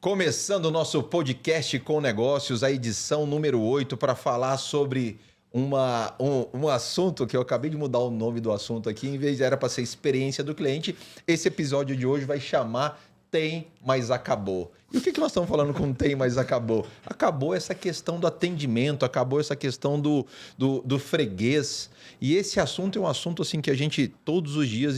Começando o nosso podcast com negócios, a edição número 8, para falar sobre um assunto que eu acabei de mudar o nome do assunto aqui, em vez de era para ser experiência do cliente, esse episódio de hoje vai chamar Tem, mas acabou. E o que nós estamos falando com tem, mas acabou? Acabou essa questão do atendimento, acabou essa questão do freguês. E esse assunto é um assunto assim que a gente, todos os dias,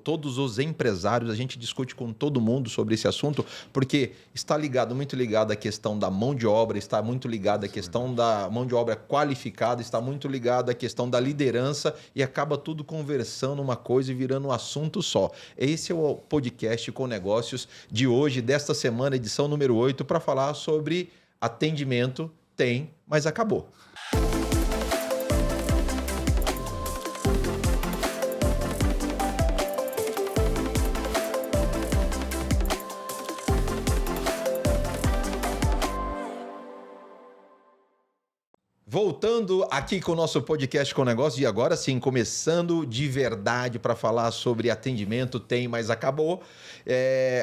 todos os empresários, a gente discute com todo mundo sobre esse assunto, porque está muito ligado à questão da mão de obra, está muito ligado à questão da mão de obra qualificada, está muito ligado à questão da liderança e acaba tudo conversando uma coisa e virando um assunto só. Esse é o podcast com negócios de hoje, desta semana, edição número 8, para falar sobre atendimento tem, mas acabou. Voltando aqui com o nosso podcast com negócio e agora sim, começando de verdade para falar sobre atendimento, tem, mas acabou.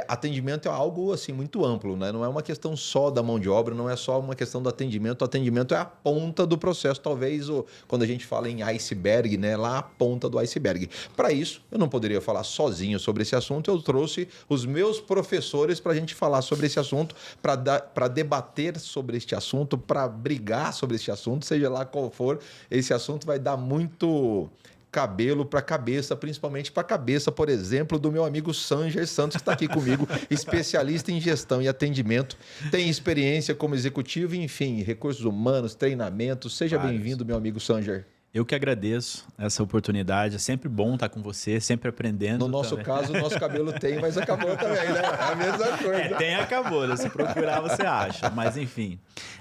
Atendimento é algo assim muito amplo, né? Não é uma questão só da mão de obra, não é só uma questão do atendimento. O atendimento é a ponta do processo, talvez quando a gente fala em iceberg, né? Lá a ponta do iceberg. Para isso, eu não poderia falar sozinho sobre esse assunto, eu trouxe os meus professores para a gente falar sobre esse assunto, para debater sobre este assunto, para brigar sobre este assunto. Seja lá qual for, esse assunto vai dar muito cabelo para a cabeça, principalmente para a cabeça, por exemplo, do meu amigo Sanger Santos, que está aqui comigo, especialista em gestão e atendimento, tem experiência como executivo, enfim, recursos humanos, treinamento. Seja bem-vindo, meu amigo Sanger. Eu que agradeço essa oportunidade, é sempre bom estar com você, sempre aprendendo. No nosso caso, o nosso cabelo tem, mas acabou também, né? É a mesma coisa. Tem, acabou, né? Se procurar você acha, mas enfim.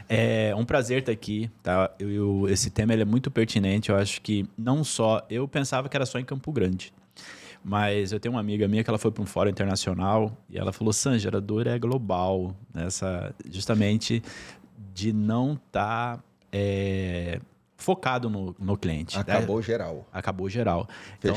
É um prazer estar aqui, tá? Esse tema ele é muito pertinente, eu acho que não só... Eu pensava que era só em Campo Grande, mas eu tenho uma amiga minha que ela foi para um fórum internacional e ela falou, Sanger, a dor é global, justamente de não estar... focado no cliente. Acabou geral. Acabou geral. Então,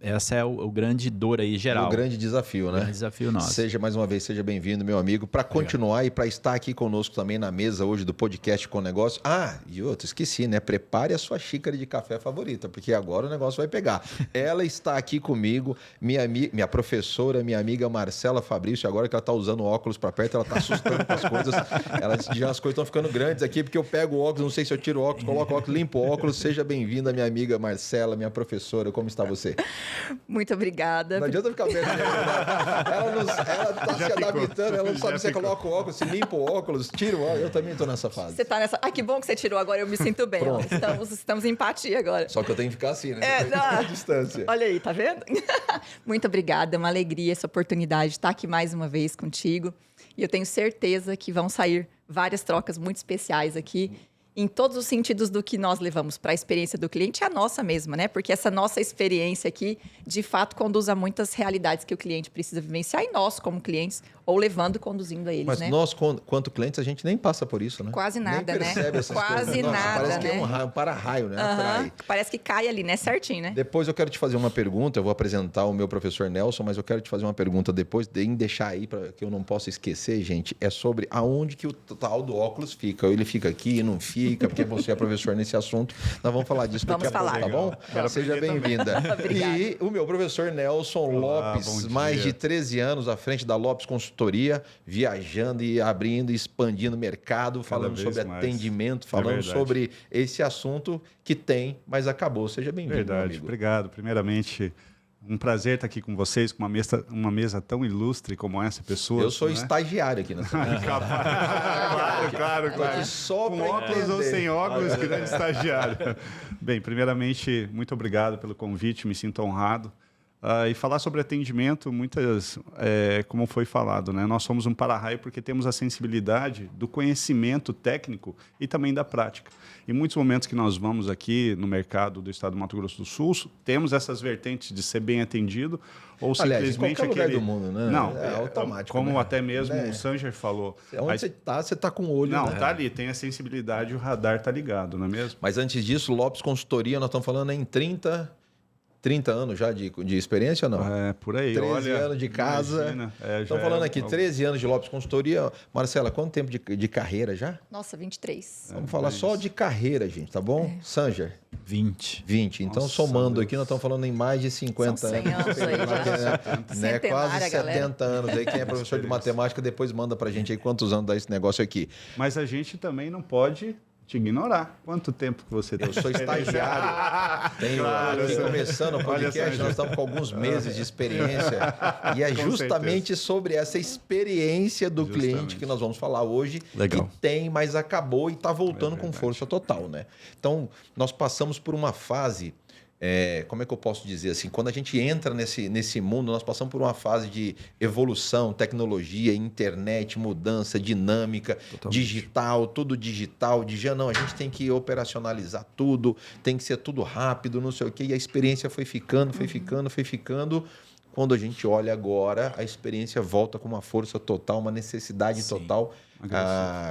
essa é o grande dor aí geral. O grande desafio, né? O grande desafio nosso. Mais uma vez, seja bem-vindo, meu amigo. Para continuar e para estar aqui conosco também na mesa hoje do podcast com negócio. E outra, esqueci, né? Prepare a sua xícara de café favorita, porque agora o negócio vai pegar. Ela está aqui comigo, minha professora, minha amiga Marcela Fabrício. Agora que ela está usando óculos para perto, ela está assustando com as coisas. Ela disse que as coisas estão ficando grandes aqui, porque eu pego o óculos, não sei se eu tiro o óculos, coloco o óculos, limpo o óculos. Seja bem-vinda, minha amiga Marcela, minha professora. Como está você? Muito obrigada. Não adianta ficar vendo. Ela está se adaptando, ela não sabe se você coloca o óculos, se limpa o óculos, tira o óculos. Eu também estou nessa fase. Você está nessa... que bom que você tirou agora, eu me sinto bem. Estamos em empatia agora. Só que eu tenho que ficar assim, né? A distância. Olha aí, tá vendo? Muito obrigada, é uma alegria essa oportunidade de estar aqui mais uma vez contigo. E eu tenho certeza que vão sair várias trocas muito especiais aqui, em todos os sentidos do que nós levamos para a experiência do cliente, é a nossa mesma, né? Porque essa nossa experiência aqui, de fato, conduz a muitas realidades que o cliente precisa vivenciar e nós, como clientes, ou levando e conduzindo a eles, Mas né? nós, quanto clientes, a gente nem passa por isso, né? Quase nada, nem percebe né? Essas Quase coisas. Nossa, nada, parece né? Que é um para-raio, né? Atrai. Parece que cai ali, né? Certinho, né? Depois eu quero te fazer uma pergunta, eu vou apresentar o meu professor Nelson, mas eu quero te fazer uma pergunta depois, deixar aí, para que eu não possa esquecer, gente, é sobre aonde que o tal do óculos fica. Ele fica aqui, não fica, porque você é professor nesse assunto. Nós vamos falar disso daqui a pouco, tá bom? Seja bem-vinda. E o meu professor Nelson Lopes, mais de 13 anos à frente da Lopes Consultoria, viajando e abrindo, expandindo o mercado, falando sobre atendimento, falando sobre esse assunto que tem, mas acabou. Seja bem-vindo, Verdade, meu amigo. Obrigado. Primeiramente, um prazer estar aqui com vocês, com uma mesa tão ilustre como essa pessoa. Eu sou estagiário aqui nessa mesa. Claro. Só com óculos ou sem óculos, grande estagiário. Bem, primeiramente, muito obrigado pelo convite, me sinto honrado. E falar sobre atendimento, como foi falado, né? Nós somos um para-raio porque temos a sensibilidade do conhecimento técnico e também da prática. Em muitos momentos que nós vamos aqui no mercado do estado do Mato Grosso do Sul, temos essas vertentes de ser bem atendido ou simplesmente em qualquer lugar do mundo, né? Não, é automático. Como né? até mesmo o Sanger falou. Onde você está com o olho. Não, né? tá ali, tem a sensibilidade, o radar tá ligado, não é mesmo? Mas antes disso, Lopes Consultoria, nós estamos falando em 30 30 anos já de experiência ou não? É, por aí. 13 anos de casa. Estão falando aqui, 13 anos de Lopes Consultoria. Marcela, quanto tempo de carreira já? Nossa, 23. Vamos falar só de carreira, gente, tá bom? Sanger? 20. 20. Então, Nossa, somando Deus. aqui, nós estamos falando em mais de 50 São 100 anos aí já. né? Quase Centenária, 70 anos aí. Quem é professor de matemática, depois manda pra gente aí quantos anos dá esse negócio aqui. Mas a gente também não pode te ignorar. Quanto tempo que você tem? Eu sou estagiário. Tenho Claro, aqui sim. começando o podcast, Olha só, nós estamos com alguns meses de experiência. E é Com justamente certeza. sobre essa experiência do Justamente. cliente que nós vamos falar hoje. Legal. Que tem, mas acabou e está voltando com força total, né? Então, nós passamos por uma fase. Como é que eu posso dizer assim? Quando a gente entra nesse mundo, nós passamos por uma fase de evolução, tecnologia, internet, mudança, dinâmica, digital, tudo digital. Não, a gente tem que operacionalizar tudo, tem que ser tudo rápido, não sei o quê. E a experiência foi ficando. Quando a gente olha agora, a experiência volta com uma força total, uma necessidade total.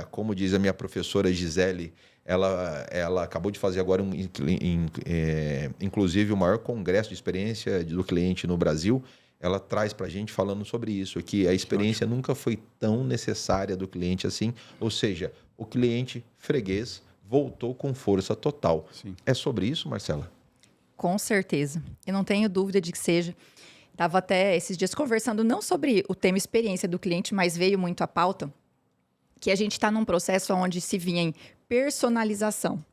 Como diz a minha professora Gisele, ela acabou de fazer agora, inclusive, o maior congresso de experiência do cliente no Brasil. Ela traz para a gente falando sobre isso, que a experiência nunca foi tão necessária do cliente assim. Ou seja, o cliente freguês voltou com força total. Sim. É sobre isso, Marcela? Com certeza. Eu não tenho dúvida de que seja. Estava até esses dias conversando não sobre o tema experiência do cliente, mas veio muito à pauta que a gente está num processo onde se vinha em personalização.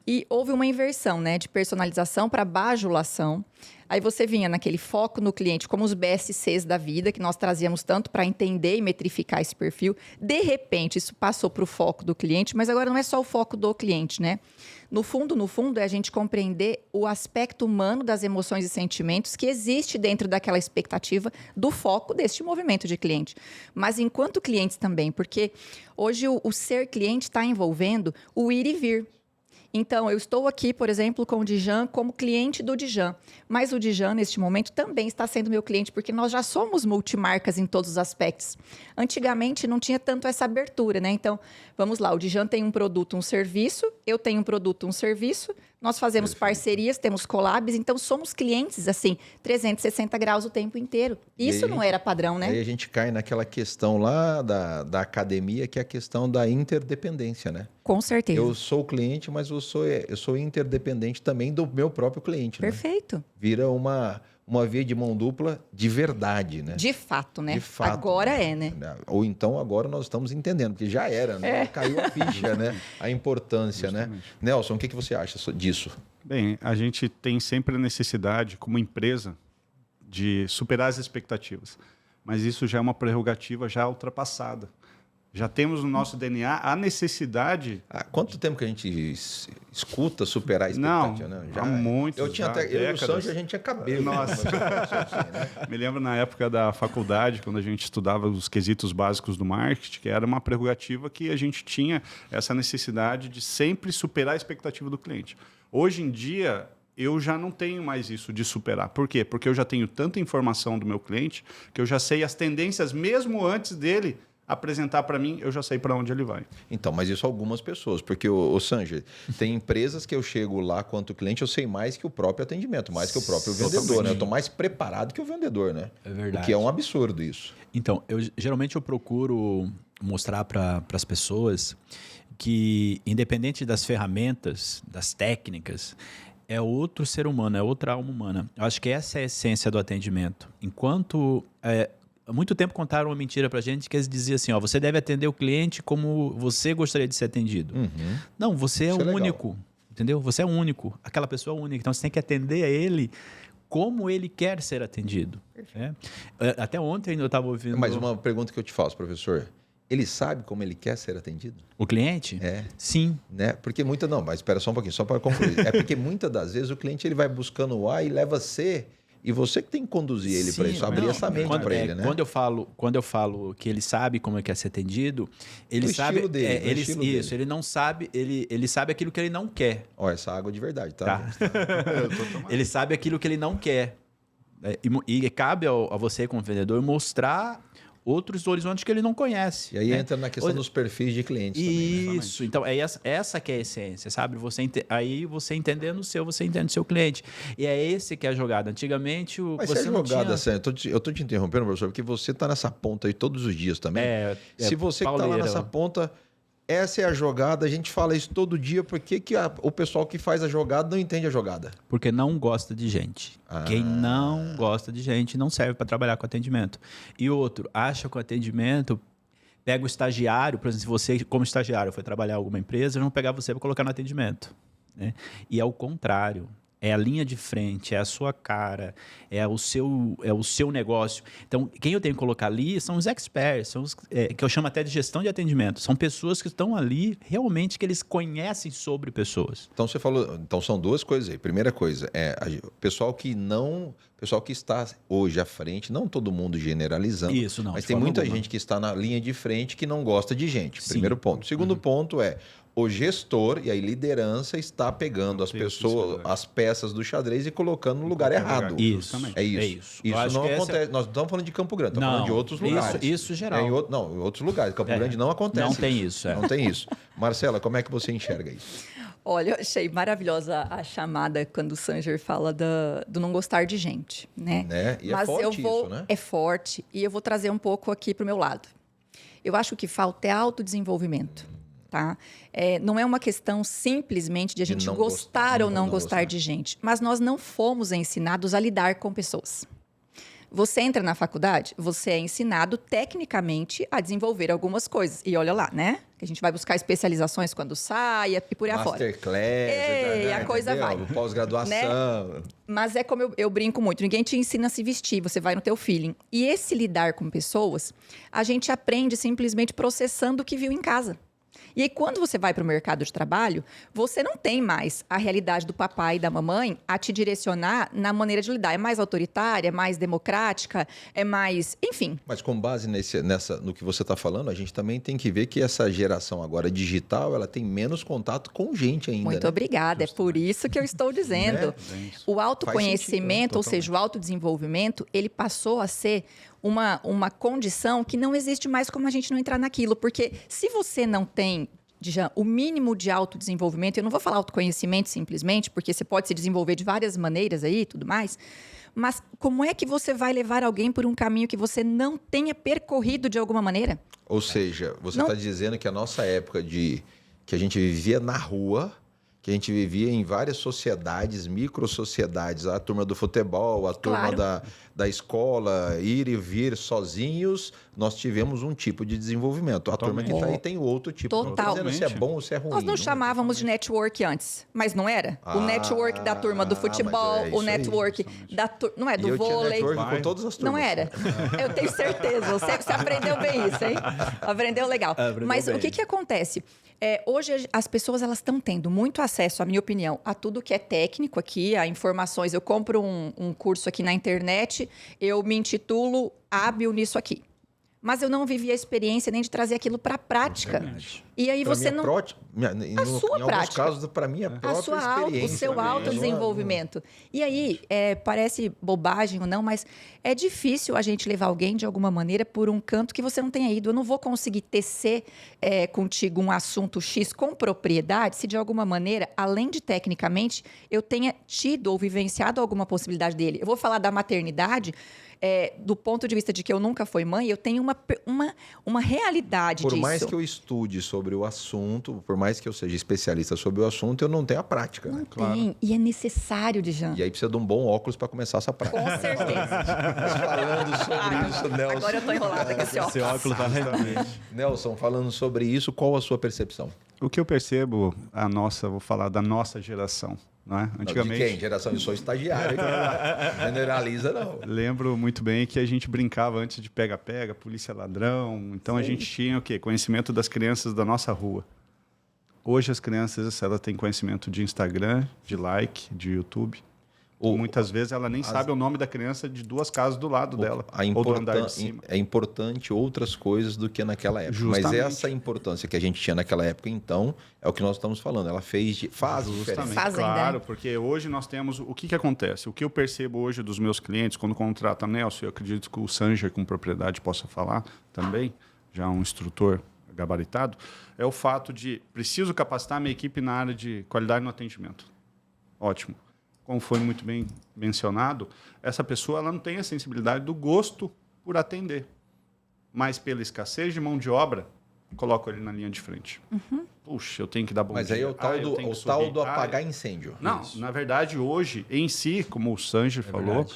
E houve uma inversão, né, de personalização para bajulação. Aí você vinha naquele foco no cliente, como os BSCs da vida, que nós trazíamos tanto para entender e metrificar esse perfil. De repente, isso passou para o foco do cliente, mas agora não é só o foco do cliente, né? No fundo, é a gente compreender o aspecto humano das emoções e sentimentos que existe dentro daquela expectativa do foco deste movimento de cliente. Mas enquanto clientes também, porque hoje o ser cliente está envolvendo o ir e vir. Então, eu estou aqui, por exemplo, com o Dijan como cliente do Dijan. Mas o Dijan, neste momento, também está sendo meu cliente, porque nós já somos multimarcas em todos os aspectos. Antigamente, não tinha tanto essa abertura, né? Então, vamos lá, o Dijan tem um produto, um serviço, eu tenho um produto, um serviço, nós fazemos parcerias, temos collabs, então somos clientes, assim, 360 graus o tempo inteiro. Isso não era padrão, né? Aí a gente cai naquela questão lá da academia, que é a questão da interdependência, né? Com certeza. Eu sou cliente, mas eu sou interdependente também do meu próprio cliente. Perfeito. Né? Vira uma via de mão dupla de verdade, né? De fato, né? De fato. Agora é, né? Ou então agora nós estamos entendendo, porque já era, né? Caiu a ficha, né? A importância, Justamente. né? Nelson, o que você acha disso? Bem, a gente tem sempre a necessidade, como empresa, de superar as expectativas. Mas isso já é uma prerrogativa já ultrapassada. Já temos no nosso DNA a necessidade... Há quanto tempo que a gente escuta superar a expectativa? Não, né? há muitos, eu já, e o décadas. Sancho, a gente tinha cabelo. Nossa. Me lembro na época da faculdade, quando a gente estudava os quesitos básicos do marketing, que era uma prerrogativa que a gente tinha essa necessidade de sempre superar a expectativa do cliente. Hoje em dia, eu já não tenho mais isso de superar. Por quê? Porque eu já tenho tanta informação do meu cliente que eu já sei as tendências, mesmo antes dele apresentar para mim, eu já sei para onde ele vai. Então, mas isso algumas pessoas, porque o Sanger, tem empresas que eu chego lá quanto cliente, eu sei mais que o próprio atendimento, mais que o próprio vendedor, né? Eu estou mais preparado que o vendedor, né? É verdade. O que é um absurdo isso. Então, geralmente eu procuro mostrar para as pessoas que, independente das ferramentas, das técnicas, é outro ser humano, é outra alma humana. Eu acho que essa é a essência do atendimento. Enquanto... há muito tempo contaram uma mentira pra gente que eles diziam assim, ó, você deve atender o cliente como você gostaria de ser atendido. Uhum. Não, você é Isso é legal. único, entendeu? Você é único, aquela pessoa é única. Então, você tem que atender a ele como ele quer ser atendido. Né? Até ontem ainda eu estava ouvindo... Mas uma pergunta que eu te faço, professor. Ele sabe como ele quer ser atendido? O cliente? É. Sim. Né? Porque Não, mas espera só um pouquinho, só para concluir. É porque muitas das vezes o cliente ele vai buscando o A e leva C... E você que tem que conduzir ele para isso, abrir essa mente para ele, né? Quando eu falo que ele sabe como ele quer ser atendido, ele O sabe... estilo dele, o estilo dele. Ele não sabe... Ele sabe aquilo que ele não quer. Ó, essa água é de verdade, tá? Tá. Ele sabe aquilo que ele não quer. E cabe a você, como vendedor, mostrar outros horizontes que ele não conhece. E aí né? entra na questão dos perfis de clientes também. Isso, então é essa que é a essência, sabe? Aí você entendendo o seu, você entende o seu cliente. E é esse que é a jogada. Antigamente, Mas você se a não jogada, tinha... eu tô te interrompendo, professor, porque você tá nessa ponta aí todos os dias também. Se você que tá lá pauleira, nessa ponta, essa é a jogada, a gente fala isso todo dia, por que o pessoal que faz a jogada não entende a jogada? Porque não gosta de gente. Quem não gosta de gente não serve para trabalhar com atendimento. E outro, acha que o atendimento... Pega o estagiário, por exemplo, se você, como estagiário, foi trabalhar em alguma empresa, eu não pegar você para colocar no atendimento. Né? E é o contrário. É a linha de frente, é a sua cara, é o seu negócio. Então, quem eu tenho que colocar ali são os experts, são os, que eu chamo até de gestão de atendimento. São pessoas que estão ali realmente que eles conhecem sobre pessoas. Então, você falou... Então, são duas coisas aí. Primeira coisa, o pessoal que está hoje à frente, não todo mundo generalizando, Isso, não, mas de tem forma muita alguma. gente que está na linha de frente que não gosta de gente. Sim. Primeiro ponto. Segundo ponto é... O gestor e a liderança está pegando as pessoas, as peças do xadrez e colocando no lugar errado. Isso. É isso. É isso. Isso não acontece. Nós não estamos falando de Campo Grande, estamos falando de outros lugares. Isso geral. Em outros lugares. Campo Grande não acontece. Não tem isso. Não tem isso. Marcela, como é que você enxerga isso? Olha, eu achei maravilhosa a chamada quando o Sanger fala do não gostar de gente, né? E Mas é forte isso, né? É forte. E eu vou trazer um pouco aqui para o meu lado. Eu acho que falta é autodesenvolvimento. Tá? Não é uma questão simplesmente de a gente gostar ou não gostar de gente, mas nós não fomos ensinados a lidar com pessoas. Você entra na faculdade, você é ensinado tecnicamente a desenvolver algumas coisas. E olha lá, né? Que a gente vai buscar especializações quando sai e por aí afora. Masterclass, a coisa vai. Pós-graduação. Né? Mas é como eu brinco muito, ninguém te ensina a se vestir, você vai no teu feeling. E esse lidar com pessoas, a gente aprende simplesmente processando o que viu em casa. E aí, quando você vai para o mercado de trabalho, você não tem mais a realidade do papai e da mamãe a te direcionar na maneira de lidar. É mais autoritária, é mais democrática, é mais... Enfim. Mas com base no que você está falando, a gente também tem que ver que essa geração agora digital, ela tem menos contato com gente ainda. Muito obrigada. É por isso que eu estou dizendo. O autoconhecimento, ou seja, o autodesenvolvimento, ele passou a ser uma condição que não existe mais como a gente não entrar naquilo. Porque se você não tem o mínimo de autodesenvolvimento, eu não vou falar autoconhecimento simplesmente, porque você pode se desenvolver de várias maneiras aí e tudo mais, mas como é que você vai levar alguém por um caminho que você não tenha percorrido de alguma maneira? Ou seja, você está dizendo que a nossa época que a gente vivia na rua, que a gente vivia em várias sociedades, micro-sociedades, a turma do futebol, a turma da escola, ir e vir sozinhos, nós tivemos um tipo de desenvolvimento. A turma que está aí tem outro tipo. Total. Não estou dizendo se é bom ou se é ruim. Nós não chamávamos de network antes, mas não era? O network da turma do futebol, o network da turma... Não é? Do vôlei. Eu tinha network com todas as turmas. Não era? Eu tenho certeza. Você aprendeu bem isso, hein? Aprendeu legal. Mas bem. O que acontece? Hoje as pessoas elas estão tendo muito acesso, a minha opinião, a tudo que é técnico aqui, a informações. Eu compro um curso aqui na internet, eu me intitulo hábil nisso aqui. Mas eu não vivi a experiência nem de trazer aquilo para a prática. E aí você não... A sua em prática. alguns casos, para mim, a própria experiência. O seu autodesenvolvimento. E aí, parece bobagem ou não, mas é difícil a gente levar alguém, de alguma maneira, por um canto que você não tenha ido. Eu não vou conseguir tecer contigo um assunto X com propriedade se, de alguma maneira, além de tecnicamente, eu tenha tido ou vivenciado alguma possibilidade dele. Eu vou falar da maternidade... do ponto de vista de que eu nunca fui mãe, eu tenho uma realidade disso. Por mais que eu estude sobre o assunto, por mais que eu seja especialista sobre o assunto, eu não tenho a prática. Não tem. E é necessário, Djan. E aí precisa de um bom óculos para começar essa prática. Com certeza. Falando sobre isso, Nelson. Agora eu estou enrolada com esse óculos. Esse óculos tá Nelson, falando sobre isso, qual a sua percepção? O que eu percebo, vou falar da nossa geração. Não é? Antigamente... De quem? Geração, eu sou estagiário. Generaliza, não. Lembro muito bem que a gente brincava antes de pega-pega, polícia ladrão. Então, a gente tinha o quê? Conhecimento das crianças da nossa rua. Hoje, as crianças elas têm conhecimento de Instagram, de like, de YouTube. Muitas vezes ela nem sabe o nome da criança de 2 casas do lado dela, ou do andar de cima. É importante outras coisas do que naquela época. Justamente. Mas essa importância que a gente tinha naquela época, então, é o que nós estamos falando. Ela faz diferença. Claro, porque hoje nós temos... O que acontece? O que eu percebo hoje dos meus clientes, quando contrata Nelson, eu acredito que o Sanger, com propriedade, possa falar também, já um instrutor gabaritado, é o fato de preciso capacitar minha equipe na área de qualidade no atendimento. Ótimo. Como foi muito bem mencionado, essa pessoa ela não tem a sensibilidade do gosto por atender. Mas pela escassez de mão de obra, coloco ele na linha de frente. Puxa, eu tenho que dar bom dia. Mas aí é o tal do apagar incêndio. Não, isso. Na verdade, hoje, em si, como o Sanger falou,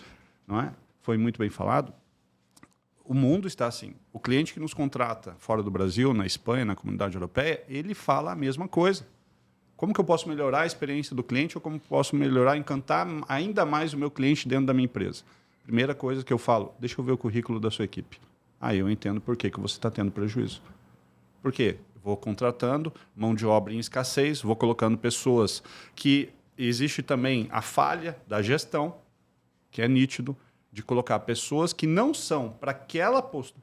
não é? Foi muito bem falado, o mundo está assim. O cliente que nos contrata fora do Brasil, na Espanha, na comunidade europeia, ele fala a mesma coisa. Como que eu posso melhorar a experiência do cliente ou como posso melhorar, encantar ainda mais o meu cliente dentro da minha empresa? Primeira coisa que eu falo, deixa eu ver o currículo da sua equipe. Aí eu entendo por que você está tendo prejuízo. Por quê? Vou contratando mão de obra em escassez, vou colocando pessoas que... Existe também a falha da gestão, que é nítido, de colocar pessoas que não são para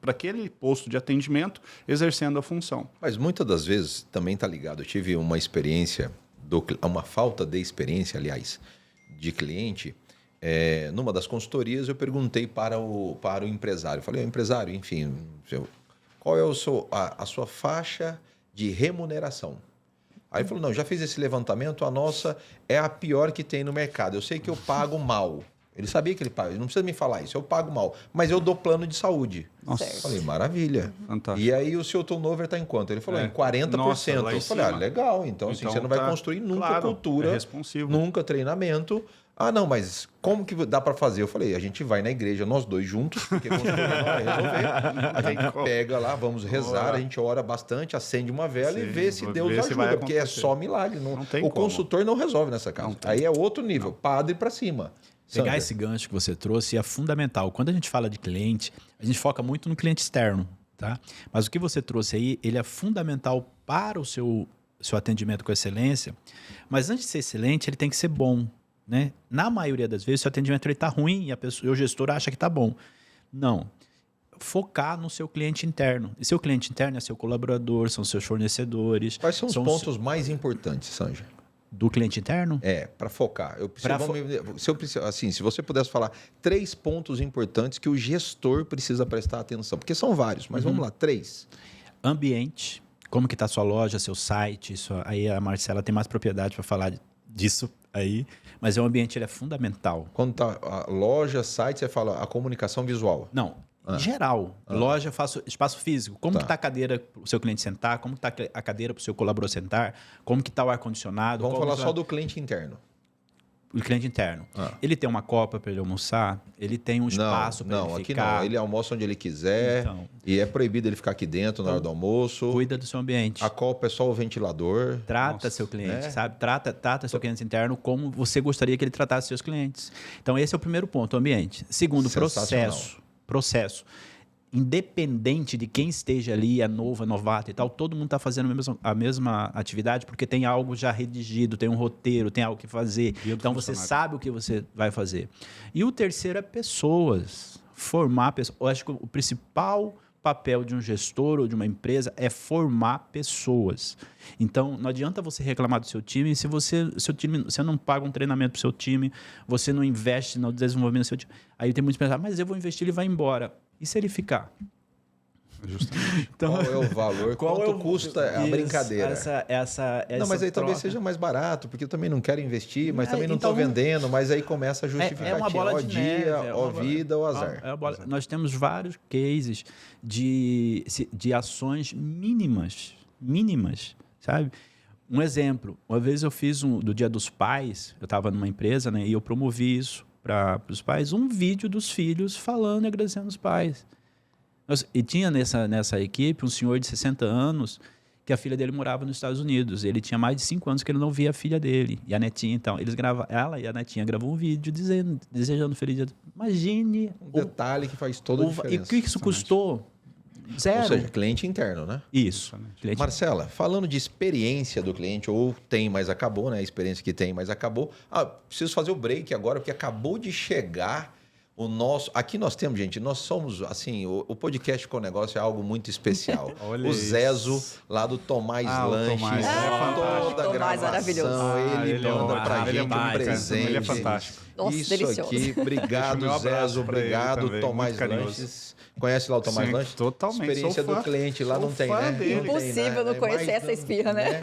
aquele posto de atendimento exercendo a função. Mas muitas das vezes também está ligado. Eu tive uma experiência, uma falta de experiência, aliás, de cliente. Numa das consultorias, eu perguntei para o empresário. Falei, empresário, enfim, qual é a sua faixa de remuneração? Aí ele falou, não, já fiz esse levantamento, a nossa é a pior que tem no mercado. Eu sei que eu pago mal. Ele sabia que ele paga, ele não precisa me falar isso, eu pago mal, mas eu dou plano de saúde. Nossa. Falei, maravilha. Fantástico. E aí o seu turnover está em quanto? Ele falou, em 40%. Nossa, eu falei, legal, então assim, você não vai construir nunca cultura, nunca treinamento. Ah, não, mas como que dá para fazer? Eu falei, a gente vai na igreja, nós dois juntos, porque construir não vai resolver. A gente pega lá, vamos rezar, a gente ora bastante, acende uma vela e vê se Deus ajuda, porque é só milagre. O consultor não resolve nessa casa. Aí é outro nível, padre para cima. Pegar esse gancho que você trouxe é fundamental. Quando a gente fala de cliente, a gente foca muito no cliente externo, tá? Mas o que você trouxe aí, ele é fundamental para o seu atendimento com excelência. Mas antes de ser excelente, ele tem que ser bom, né? Na maioria das vezes, o seu atendimento está ruim e o gestor acha que está bom. Não. Focar no seu cliente interno. E seu cliente interno é seu colaborador, são seus fornecedores. Quais são os pontos mais importantes, Sanger? Do cliente interno? Para focar. Se você pudesse falar 3 pontos importantes que o gestor precisa prestar atenção. Porque são vários, mas vamos lá, 3. Ambiente. Como que está a sua loja, seu site. Aí a Marcela tem mais propriedade para falar disso aí. Mas o ambiente ele é fundamental. Quando tá a loja, site, você fala a comunicação visual. Não. Em geral, loja, faço espaço físico. Como que está a cadeira para o seu cliente sentar? Como que está a cadeira para o seu colaborador sentar? Como que está o ar-condicionado? Vamos falar só do cliente interno. O cliente interno. Ele tem uma copa para ele almoçar? Ele tem um espaço para ele ficar? Não, aqui não. Ele almoça onde ele quiser. E é proibido ele ficar aqui dentro na hora do almoço. Cuida do seu ambiente. A copa é só o ventilador. Trata seu cliente, sabe? Trata seu cliente interno como você gostaria que ele tratasse seus clientes. Então, esse é o primeiro ponto, o ambiente. Segundo, processo. Independente de quem esteja ali, é novo, é novato e tal, todo mundo está fazendo a mesma atividade porque tem algo já redigido, tem um roteiro, tem algo que fazer. Então, você sabe o que você vai fazer. E o terceiro é pessoas. Formar pessoas. Eu acho que o principal papel de um gestor ou de uma empresa é formar pessoas. Então, não adianta você reclamar do seu time se você não paga um treinamento para o seu time, você não investe no desenvolvimento do seu time. Aí tem muitos que pensam, mas eu vou investir, ele vai embora. E se ele ficar? Justamente. Então, qual é o valor? Quanto custa a brincadeira? Não, mas aí talvez seja mais barato, porque eu também não quero investir, mas também não estou vendendo, mas aí começa a justificativa. É uma bola de neve, vida, ou azar. Nós temos vários cases de ações mínimas, sabe? Um exemplo, uma vez eu fiz do Dia dos Pais, eu estava numa empresa, né, e eu promovi isso para os pais, um vídeo dos filhos falando e agradecendo os pais. E tinha nessa equipe um senhor de 60 anos que a filha dele morava nos Estados Unidos. Ele tinha mais de 5 anos que ele não via a filha dele. E a netinha, então, ela e a netinha gravou um vídeo desejando feliz dia. Imagine... Um detalhe que faz toda a diferença. E o que isso custou? Zero. Ou seja, cliente interno, né? Isso. Cliente... Marcela, falando de experiência do cliente, ou tem, mas acabou, né? A experiência que tem, mas acabou. Preciso fazer o break agora, porque acabou de chegar o nosso... Aqui nós temos, gente, nós somos, assim, o podcast com o negócio é algo muito especial. Olha o isso. Zezo, lá do Tomás Lanches, Tomás. toda a Tomás gravação, maravilhoso. ele manda pra gente um presente. Ele é fantástico. Nossa, Isso delicioso. aqui, obrigado, Deixa o meu abraço Zezo, pra ele obrigado, também, Tomás muito carinhoso. Lanches. Conhece lá o Tomás Sim, Lanches? totalmente, Experiência sou do fã. cliente lá Sou não tem, fã né? dele. Não tem, Impossível não conhecer essa esfirra, né?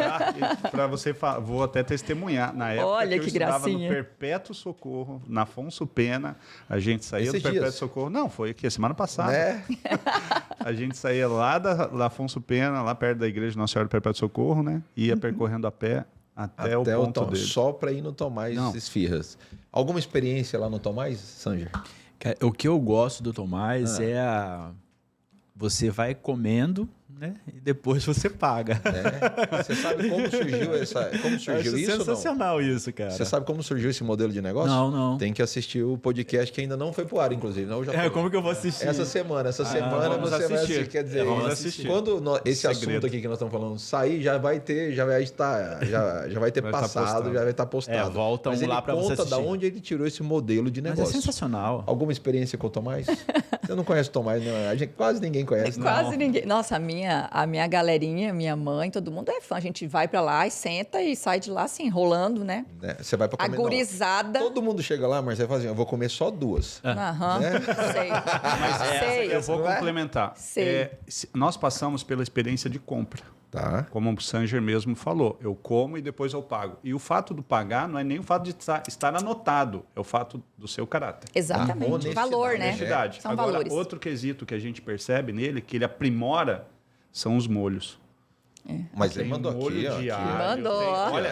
Para você, vou até testemunhar. Na época Olha que eu que estudava gracinha. no Perpétuo Socorro, na Afonso Pena, a gente saía Esses do Perpétuo dias? Socorro. Não, foi aqui, semana passada. Né? A gente saía lá da Afonso Pena, lá perto da igreja Nossa Senhora do Perpétuo Socorro, né? Ia percorrendo a pé até o ponto dele. Só para ir no Tomás Não. Esfirras. Alguma experiência lá no Tomás, Sanger? O que eu gosto do Tomás você vai comendo, né? E depois você paga. Você sabe como surgiu Acho isso? sensacional isso, cara. Você sabe como surgiu esse modelo de negócio? Não. Tem que assistir o podcast que ainda não foi pro ar, inclusive. Não, já foi. Como que eu vou assistir? Essa semana vamos você vai assistir. assistir. Quer dizer, Vamos assistir. quando esse Segredo. assunto aqui que nós estamos falando sair, já vai ter passado, postado. já vai estar postado. Volta Mas ele lá para você conta assistir. da onde ele tirou esse modelo de Mas negócio. é sensacional. Alguma experiência com o Tomás? Você não conhece o Tomás, não? A gente quase ninguém conhece. né? Quase ninguém. Nossa, a minha galerinha, minha mãe, todo mundo é fã. A gente vai pra lá e senta e sai de lá assim, enrolando, né? Né? Você vai para comer. Não, Agorizada. todo mundo chega lá, mas você fala assim, eu vou comer só 2. Aham, Né? sei. Eu vou Não é? complementar. Sei. Nós passamos pela experiência de compra. Tá. Como o Sanger mesmo falou, eu como e depois eu pago. E o fato do pagar não é nem o fato de estar anotado, é o fato do seu caráter. Exatamente. honestidade, Valor, né? Honestidade. São Agora, valores. outro quesito que a gente percebe nele, que ele aprimora, são os molhos. Mas ele Tem mandou molho aqui, ó. de aqui, alho, Mandou, tem- ó. Olha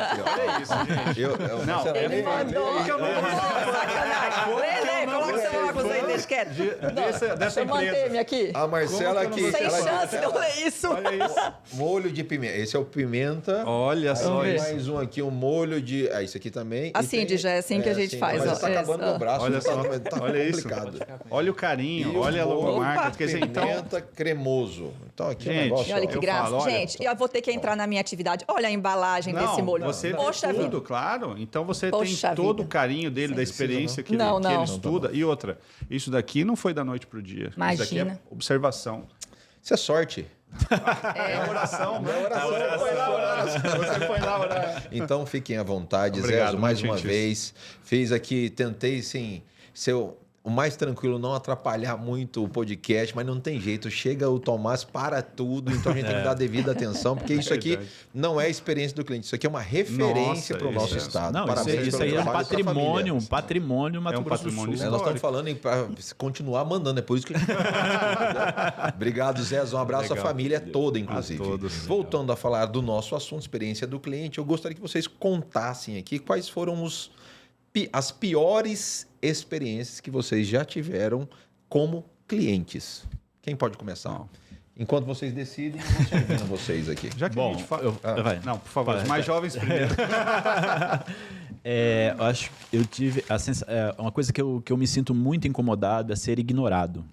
isso, gente. Não, Marcelo, Ele lê, mandou. lê, lê. Sacanagem. Lê, coloca seu óculos aí, deixa quieto. Dessa Deixa eu empresa. manter-me aqui. A Marcela Como que eu aqui. não Sem ela- chance de eu ler isso. Olha isso. Molho de pimenta. Esse é o pimenta. Olha Aí só tem isso. mais um aqui, um molho de. Isso aqui também. E Assim, tem- já é assim que a gente faz, Mas ó. tá acabando Essa. meu braço. Olha só. Tá Olha isso. complicado. Olha o carinho, E o olha a molho logomarca. Quer dizer, então, Pimenta cremoso. Então aqui é um Gente, negócio. E olha que Eu graça. falo, olha, Gente, eu vou ter que entrar na minha atividade. Olha a embalagem desse molho. você Poxa tem vida. tudo, claro. Então você Poxa tem todo vida. o carinho dele, da experiência que ele, Não, que ele não. estuda. E outra, isso daqui não foi da noite pro dia. Isso daqui é Imagina. observação. Isso é sorte. É oração, né? Você foi lá orar. Então fiquem à vontade, Obrigado, Zezo, mais muito uma gentil. vez. Fiz aqui, tentei sim ser o mais tranquilo, não atrapalhar muito o podcast, mas não tem jeito. Chega o Tomás para tudo, então a gente tem que dar devida atenção, porque isso aqui Verdade. não é a experiência do cliente, isso aqui é uma referência Nossa, para o nosso isso é- estado. Não, Parabéns isso pelo aí é um trabalho da sua patrimônio, família. patrimônio Mato É um Grosso do patrimônio Sul. Nós estamos falando para continuar mandando, é por isso que a gente... Obrigado, Zezo. Um abraço à Legal. família toda, inclusive. A todos. Voltando a falar do nosso assunto, experiência do cliente, eu gostaria que vocês contassem aqui quais foram as piores experiências que vocês já tiveram como clientes. Quem pode começar? Não. Enquanto vocês decidem, eu vou só ouvindo vocês aqui. Já que Bom, a gente fala... vai. Não, por favor, Vai. os mais jovens primeiro. Eu acho que eu tive uma coisa que eu me sinto muito incomodado é ser ignorado.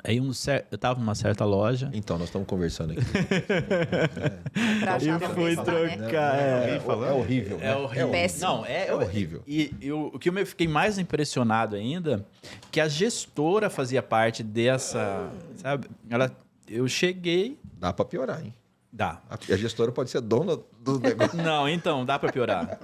Aí eu estava numa certa loja. Então, nós estamos conversando aqui. Pra já Eu fui começar, né? trocar. É horrível. né? É horrível. Péssimo. Não, É horrível. E o que eu fiquei mais impressionado ainda, que a gestora fazia parte dessa, sabe? Eu cheguei, Dá para piorar, hein? dá. A gestora pode ser dona do negócio. Não, então, dá pra piorar.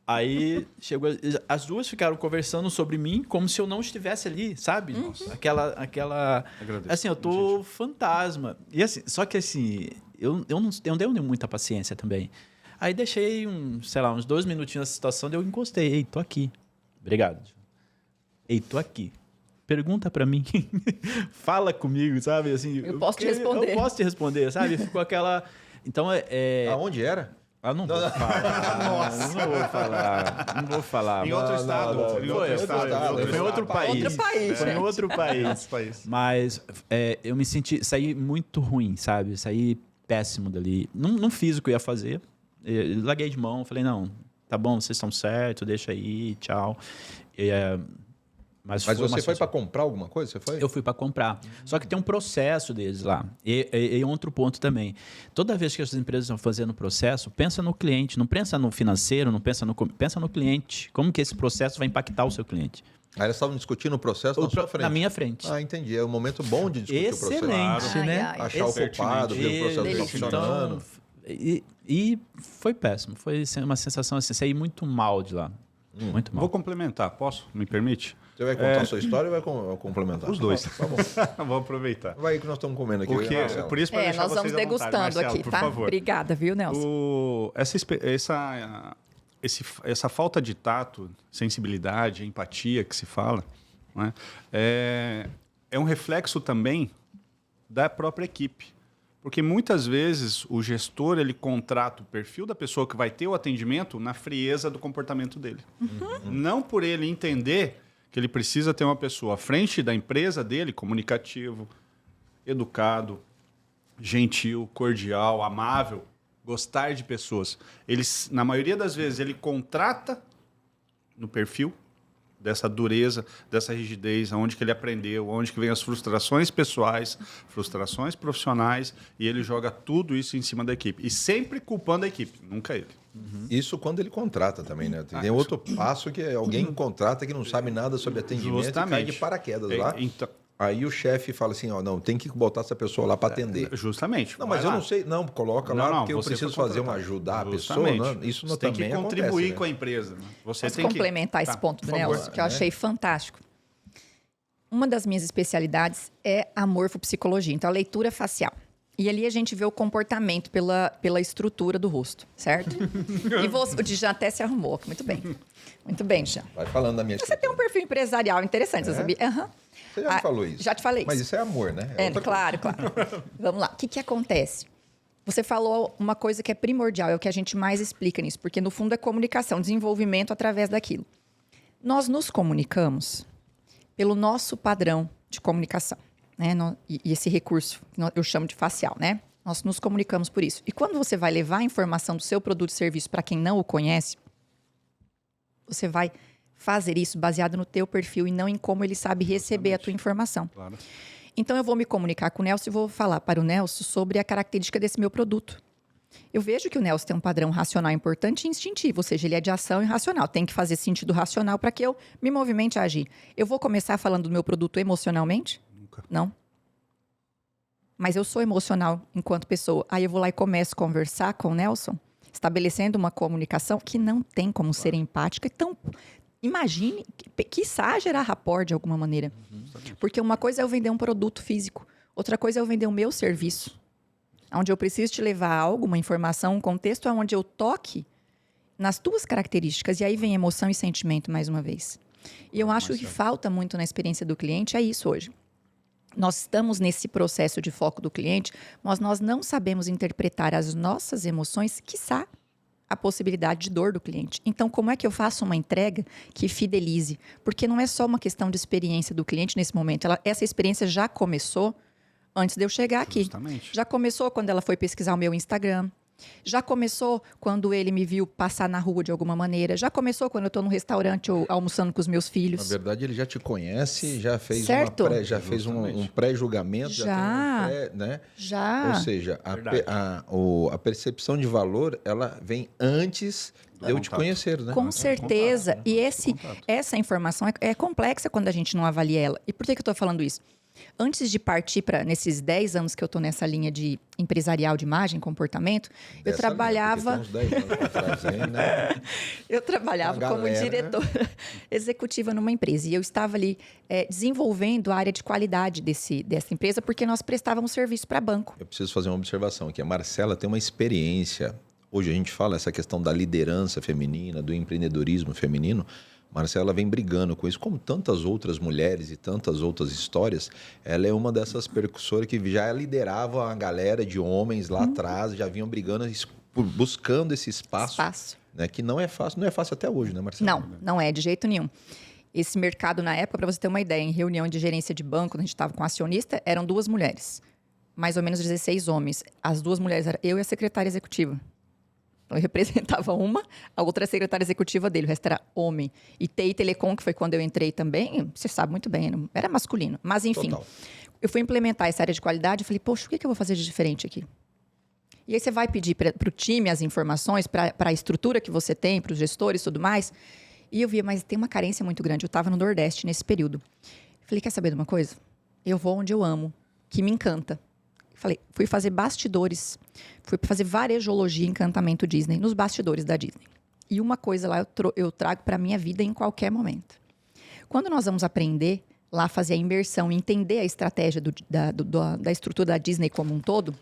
Aí chegou, as duas ficaram conversando sobre mim como se eu não estivesse ali, sabe? Aquela Agradeço. assim, eu tô fantasma. E assim, só que assim, eu não dei muita paciência também. Aí deixei uns 2 minutinhos nessa situação, daí eu encostei, ei, tô aqui. Obrigado. Ei, tô aqui. Pergunta pra mim. Fala comigo, sabe? Assim, Eu posso te responder. Eu posso te responder, sabe? Ficou aquela então Aonde era? não vou falar. Não vou falar. Em outro estado. Em outro estado. Foi em outro país. Outro país, Foi em gente. outro país. Outro país. Mas eu me saí muito ruim, sabe? Saí péssimo dali. Não fiz o que eu ia fazer. Eu larguei de mão, falei, não, tá bom, vocês estão certos, deixa aí, tchau. Mas Mas foi você uma foi para situação. comprar alguma coisa? Você foi? Eu fui para comprar. Só que tem um processo deles lá. E outro ponto também. Toda vez que as empresas estão fazendo processo, pensa no cliente. Não pensa no financeiro, não pensa pensa no cliente. Como que esse processo vai impactar o seu cliente? Aí eles estavam discutindo o processo na sua frente. Na minha frente. Ah, entendi. É um momento bom de discutir o processo. Excelente, Ai, né? ai. Achar o culpado, ver o processo Delícia. funcionando. E foi péssimo. Foi uma sensação assim, saí muito mal de lá. Muito mal. Vou complementar, posso? Me permite? Você vai contar a sua história ou vai complementar? Os dois. Tá bom. Vou aproveitar. Vai aí que nós estamos comendo aqui. Porque, eu e a Marcela. por isso, para deixar Nós vamos vocês à vontade, degustando Marcelo, aqui, por tá? favor. Obrigada, viu, Nelson? Essa falta de tato, sensibilidade, empatia que se fala, né, é um reflexo também da própria equipe. Porque muitas vezes o gestor ele contrata o perfil da pessoa que vai ter o atendimento na frieza do comportamento dele. Não por ele entender que ele precisa ter uma pessoa à frente da empresa dele, comunicativo, educado, gentil, cordial, amável, gostar de pessoas. Na maioria das vezes, ele contrata no perfil dessa dureza, dessa rigidez, aonde que ele aprendeu, aonde que vem as frustrações pessoais, frustrações profissionais, e ele joga tudo isso em cima da equipe. E sempre culpando a equipe, nunca ele. Isso quando ele contrata também, né? Tem outro passo que alguém contrata que não sabe nada sobre atendimento e cai de paraquedas lá. Então, Aí o chefe fala assim, ó, não, tem que botar essa pessoa lá para atender. justamente. Não, mas vai eu lá. não sei. Não, coloca lá, porque eu você preciso foi fazer contratado. ajudar a pessoa. Justamente. Né? Isso não Você tem também que contribuir acontece, com a né? empresa. Né? Você Posso tem complementar que... esse ponto do por favor. Nelson, que eu achei fantástico. Uma das minhas especialidades é a morfopsicologia, então a leitura facial. E ali a gente vê o comportamento pela estrutura do rosto, certo? E você, o Djan até se arrumou. Muito bem. Muito bem, Djan. Vai falando da minha Você tem um perfil empresarial interessante, você sabia? Aham. Você já me falou isso. Já te falei Mas isso. isso é amor, né? Outra Claro. Vamos lá. O que acontece? Você falou uma coisa que é primordial, é o que a gente mais explica nisso, porque no fundo é comunicação, desenvolvimento através daquilo. Nós nos comunicamos pelo nosso padrão de comunicação, né? E esse recurso, eu chamo de facial, né? Nós nos comunicamos por isso. E quando você vai levar a informação do seu produto e serviço para quem não o conhece, você vai fazer isso baseado no teu perfil e não em como ele sabe receber a tua informação. Claro. Então, eu vou me comunicar com o Nelson e vou falar para o Nelson sobre a característica desse meu produto. Eu vejo que o Nelson tem um padrão racional importante e instintivo, ou seja, ele é de ação e racional. Tem que fazer sentido racional para que eu me movimente a agir. Eu vou começar falando do meu produto emocionalmente? Nunca. Não. Mas eu sou emocional enquanto pessoa. Aí eu vou lá e começo a conversar com o Nelson, estabelecendo uma comunicação que não tem como ser empática. Então, imagine, quiçá gerar rapport de alguma maneira. Porque uma coisa é eu vender um produto físico, outra coisa é eu vender o meu serviço. Onde eu preciso te levar algo, uma informação, um contexto onde eu toque nas tuas características. E aí vem emoção e sentimento mais uma vez. E eu acho que falta muito na experiência do cliente é isso hoje. Nós estamos nesse processo de foco do cliente, mas nós não sabemos interpretar as nossas emoções, quiçá a possibilidade de dor do cliente. Então, como é que eu faço uma entrega que fidelize? Porque não é só uma questão de experiência do cliente nesse momento. Essa experiência já começou antes de eu chegar aqui. Justamente. Já começou quando ela foi pesquisar o meu Instagram. Já começou quando ele me viu passar na rua de alguma maneira. Já começou quando eu estou no restaurante ou almoçando com os meus Na filhos. verdade, ele já te conhece, já fez, Certo. um pré-julgamento, já tem um pré, né? Já. Ou seja, Verdade. a percepção de valor, ela vem antes de eu te contato. conhecer, né? Com certeza. contato, E contato. essa informação é complexa quando a gente não avalia ela. E por que eu estou falando isso? Antes de partir para nesses 10 anos que eu estou nessa linha de empresarial de imagem e comportamento, eu Dessa trabalhava... linha, porque tem uns 10 anos atrás, hein, né? Eu trabalhava Uma como galera, diretora executiva numa empresa. E eu estava ali desenvolvendo a área de qualidade dessa empresa, porque nós prestávamos serviço para banco. Eu preciso fazer uma observação aqui. A Marcela tem uma experiência. Hoje a gente fala essa questão da liderança feminina, do empreendedorismo feminino. Marcela vem brigando com isso, como tantas outras mulheres e tantas outras histórias. Ela é uma dessas percussoras que já liderava a galera de homens lá atrás, já vinham brigando, buscando esse espaço. Né, que não é fácil até hoje, né, Marcela? Não é de jeito nenhum. Esse mercado, na época, para você ter uma ideia, em reunião de gerência de banco, quando a gente estava com acionista, eram 2 mulheres. Mais ou menos 16 homens. As 2 mulheres eram eu e a secretária executiva. Então, eu representava uma, a outra secretária executiva dele, o resto era homem. E TI e Telecom, que foi quando eu entrei também, você sabe muito bem, era masculino. Mas, enfim, Total. eu fui implementar essa área de qualidade e falei, poxa, o que eu vou fazer de diferente aqui? E aí você vai pedir para o time as informações, para a estrutura que você tem, para os gestores e tudo mais. E eu via, mas tem uma carência muito grande. Eu estava no Nordeste nesse período. Falei, quer saber de uma coisa? Eu vou onde eu amo, que me encanta. Falei, fui fazer bastidores, fui fazer varejologia e encantamento Disney, nos bastidores da Disney. E uma coisa lá eu trago para a minha vida em qualquer momento. Quando nós vamos aprender lá, fazer a imersão, entender a estratégia da estrutura da Disney como um todo,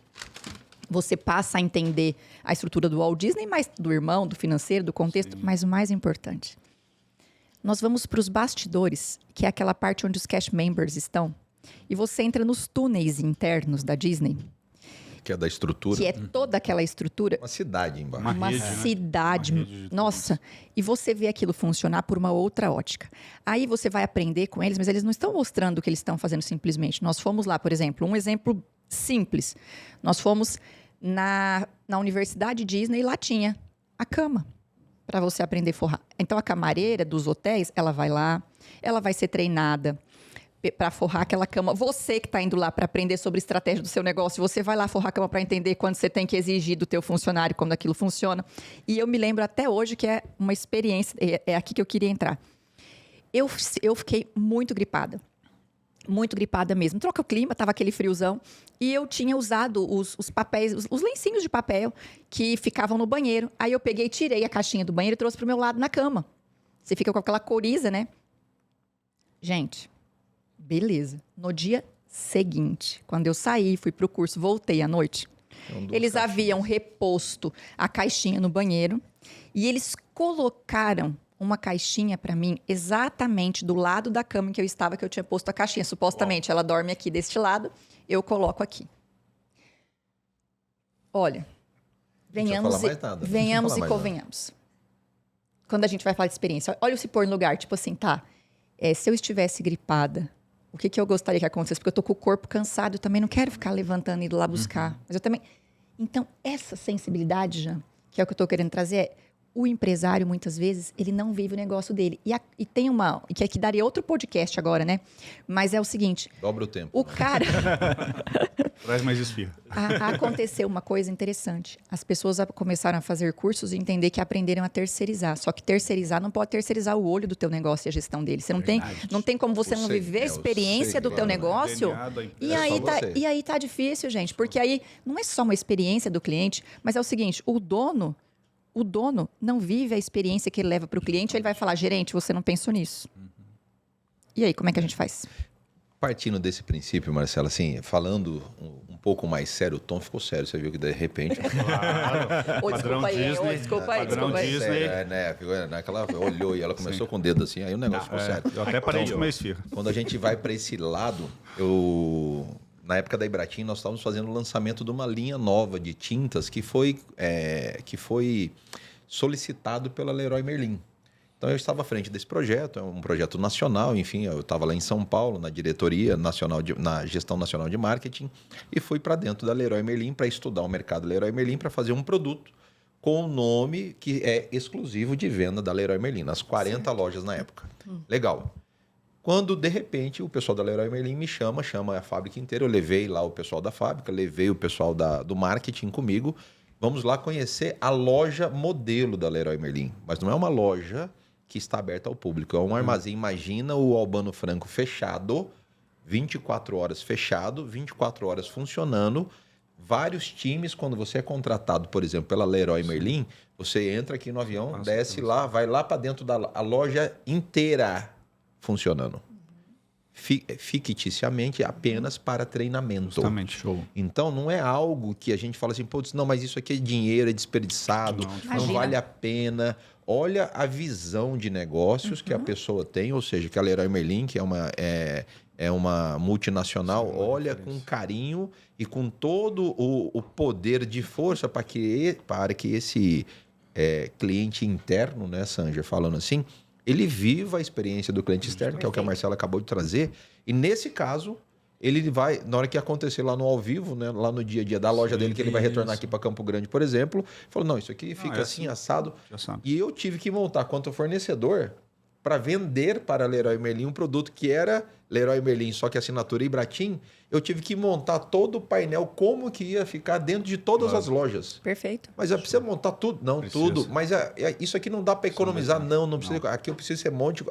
você passa a entender a estrutura do Walt Disney, mas do irmão, do financeiro, do contexto. Sim. Mas o mais importante, nós vamos para os bastidores, que é aquela parte onde os cast members estão. E você entra nos túneis internos da Disney. Que é da estrutura. Que é toda aquela estrutura. Uma cidade embaixo. Uma cidade. Uma rede nossa. E você vê aquilo funcionar por uma outra ótica. Aí você vai aprender com eles, mas eles não estão mostrando o que eles estão fazendo simplesmente. Nós fomos lá, por exemplo, um exemplo simples. Nós fomos na Universidade Disney, lá tinha a cama para você aprender a forrar. Então, a camareira dos hotéis, ela vai lá, ela vai ser treinada para forrar aquela cama. Você que está indo lá para aprender sobre estratégia do seu negócio, você vai lá forrar a cama para entender quando você tem que exigir do teu funcionário, como aquilo funciona. E eu me lembro até hoje que é uma experiência, é aqui que eu queria entrar. Eu fiquei muito gripada mesmo. Troca o clima, tava aquele friozão. E eu tinha usado os papéis, os lencinhos de papel que ficavam no banheiro. Aí eu peguei, tirei a caixinha do banheiro e trouxe pro meu lado na cama. Você fica com aquela coriza, né? Gente, beleza. No dia seguinte, quando eu saí, fui pro curso, voltei à noite, eles haviam reposto a caixinha no banheiro e eles colocaram uma caixinha para mim exatamente do lado da cama em que eu estava, que eu tinha posto a caixinha. Supostamente, ela dorme aqui deste lado, eu coloco aqui. Olha, venhamos e convenhamos. Quando a gente vai falar de experiência, olha o se pôr no lugar, tipo assim, tá, se eu estivesse gripada, o que eu gostaria que acontecesse? Porque eu tô com o corpo cansado, eu também não quero ficar levantando e indo lá buscar. Mas eu também... Então, essa sensibilidade, Jean, que é o que eu tô querendo trazer, é o empresário, muitas vezes, ele não vive o negócio dele. E tem uma... Que aqui daria outro podcast agora, né? Mas é o seguinte... Dobra o tempo. O cara... Traz mais esfirra. Aconteceu uma coisa interessante. As pessoas começaram a fazer cursos e entender que aprenderam a terceirizar. Só que terceirizar não pode terceirizar o olho do teu negócio e a gestão dele. Você não tem como você não viver a experiência do teu negócio. E aí tá difícil, gente. Porque aí não é só uma experiência do cliente, mas é o seguinte, o dono não vive a experiência que ele leva para o cliente, ele vai falar, gerente, você não pensou nisso. E aí, como é que a gente faz? Partindo desse princípio, Marcela, assim, falando um pouco mais sério, o tom ficou sério, você viu que de repente... Claro. Padrão Disney. Desculpa aí. Disney. Ela olhou e ela começou com o dedo assim, aí o negócio ficou sério. Eu até parei de comer esfirra. Quando a gente vai para esse lado, na época da Ibratim, nós estávamos fazendo o lançamento de uma linha nova de tintas que foi solicitado pela Leroy Merlin. Então, eu estava à frente desse projeto, é um projeto nacional, enfim, eu estava lá em São Paulo, na diretoria nacional, na gestão nacional de marketing, e fui para dentro da Leroy Merlin para estudar o mercado Leroy Merlin, para fazer um produto com o nome que é exclusivo de venda da Leroy Merlin, nas 40 lojas na época. Legal. Quando, de repente, o pessoal da Leroy Merlin me chama a fábrica inteira, eu levei lá o pessoal da fábrica, levei o pessoal do marketing comigo, vamos lá conhecer a loja modelo da Leroy Merlin, mas não é uma loja que está aberta ao público. É um armazém, imagina o Albano Franco fechado, 24 horas fechado, 24 horas funcionando, vários times, quando você é contratado, por exemplo, pela Leroy Merlin, você entra aqui no avião, desce lá, vai lá para dentro da loja inteira funcionando. Ficticiamente, apenas para treinamento. Justamente, show. Então, não é algo que a gente fala assim, putz, não, mas isso aqui é dinheiro, é desperdiçado, não vale a pena. Olha a visão de negócios que a pessoa tem, ou seja, que a Leroy Merlin, que é uma multinacional, olha com carinho e com todo o poder de força para que esse cliente interno, né, Sanja, falando assim, ele viva a experiência do cliente externo, que é o que a Marcela acabou de trazer. E nesse caso, ele vai, na hora que acontecer lá no ao vivo, né, lá no dia a dia da loja dele, que ele vai retornar aqui para Campo Grande, por exemplo, falou, não, isso aqui fica assim, assado. Já sabe. E eu tive que montar quanto fornecedor para vender para Leroy Merlin um produto que era Leroy Merlin, só que assinatura Ibratim. Eu tive que montar todo o painel, como que ia ficar dentro de todas as lojas. Perfeito. Mas precisa montar tudo? Não, Precisa. tudo. Mas isso aqui não dá para economizar, não precisa. Aqui eu preciso ser monte.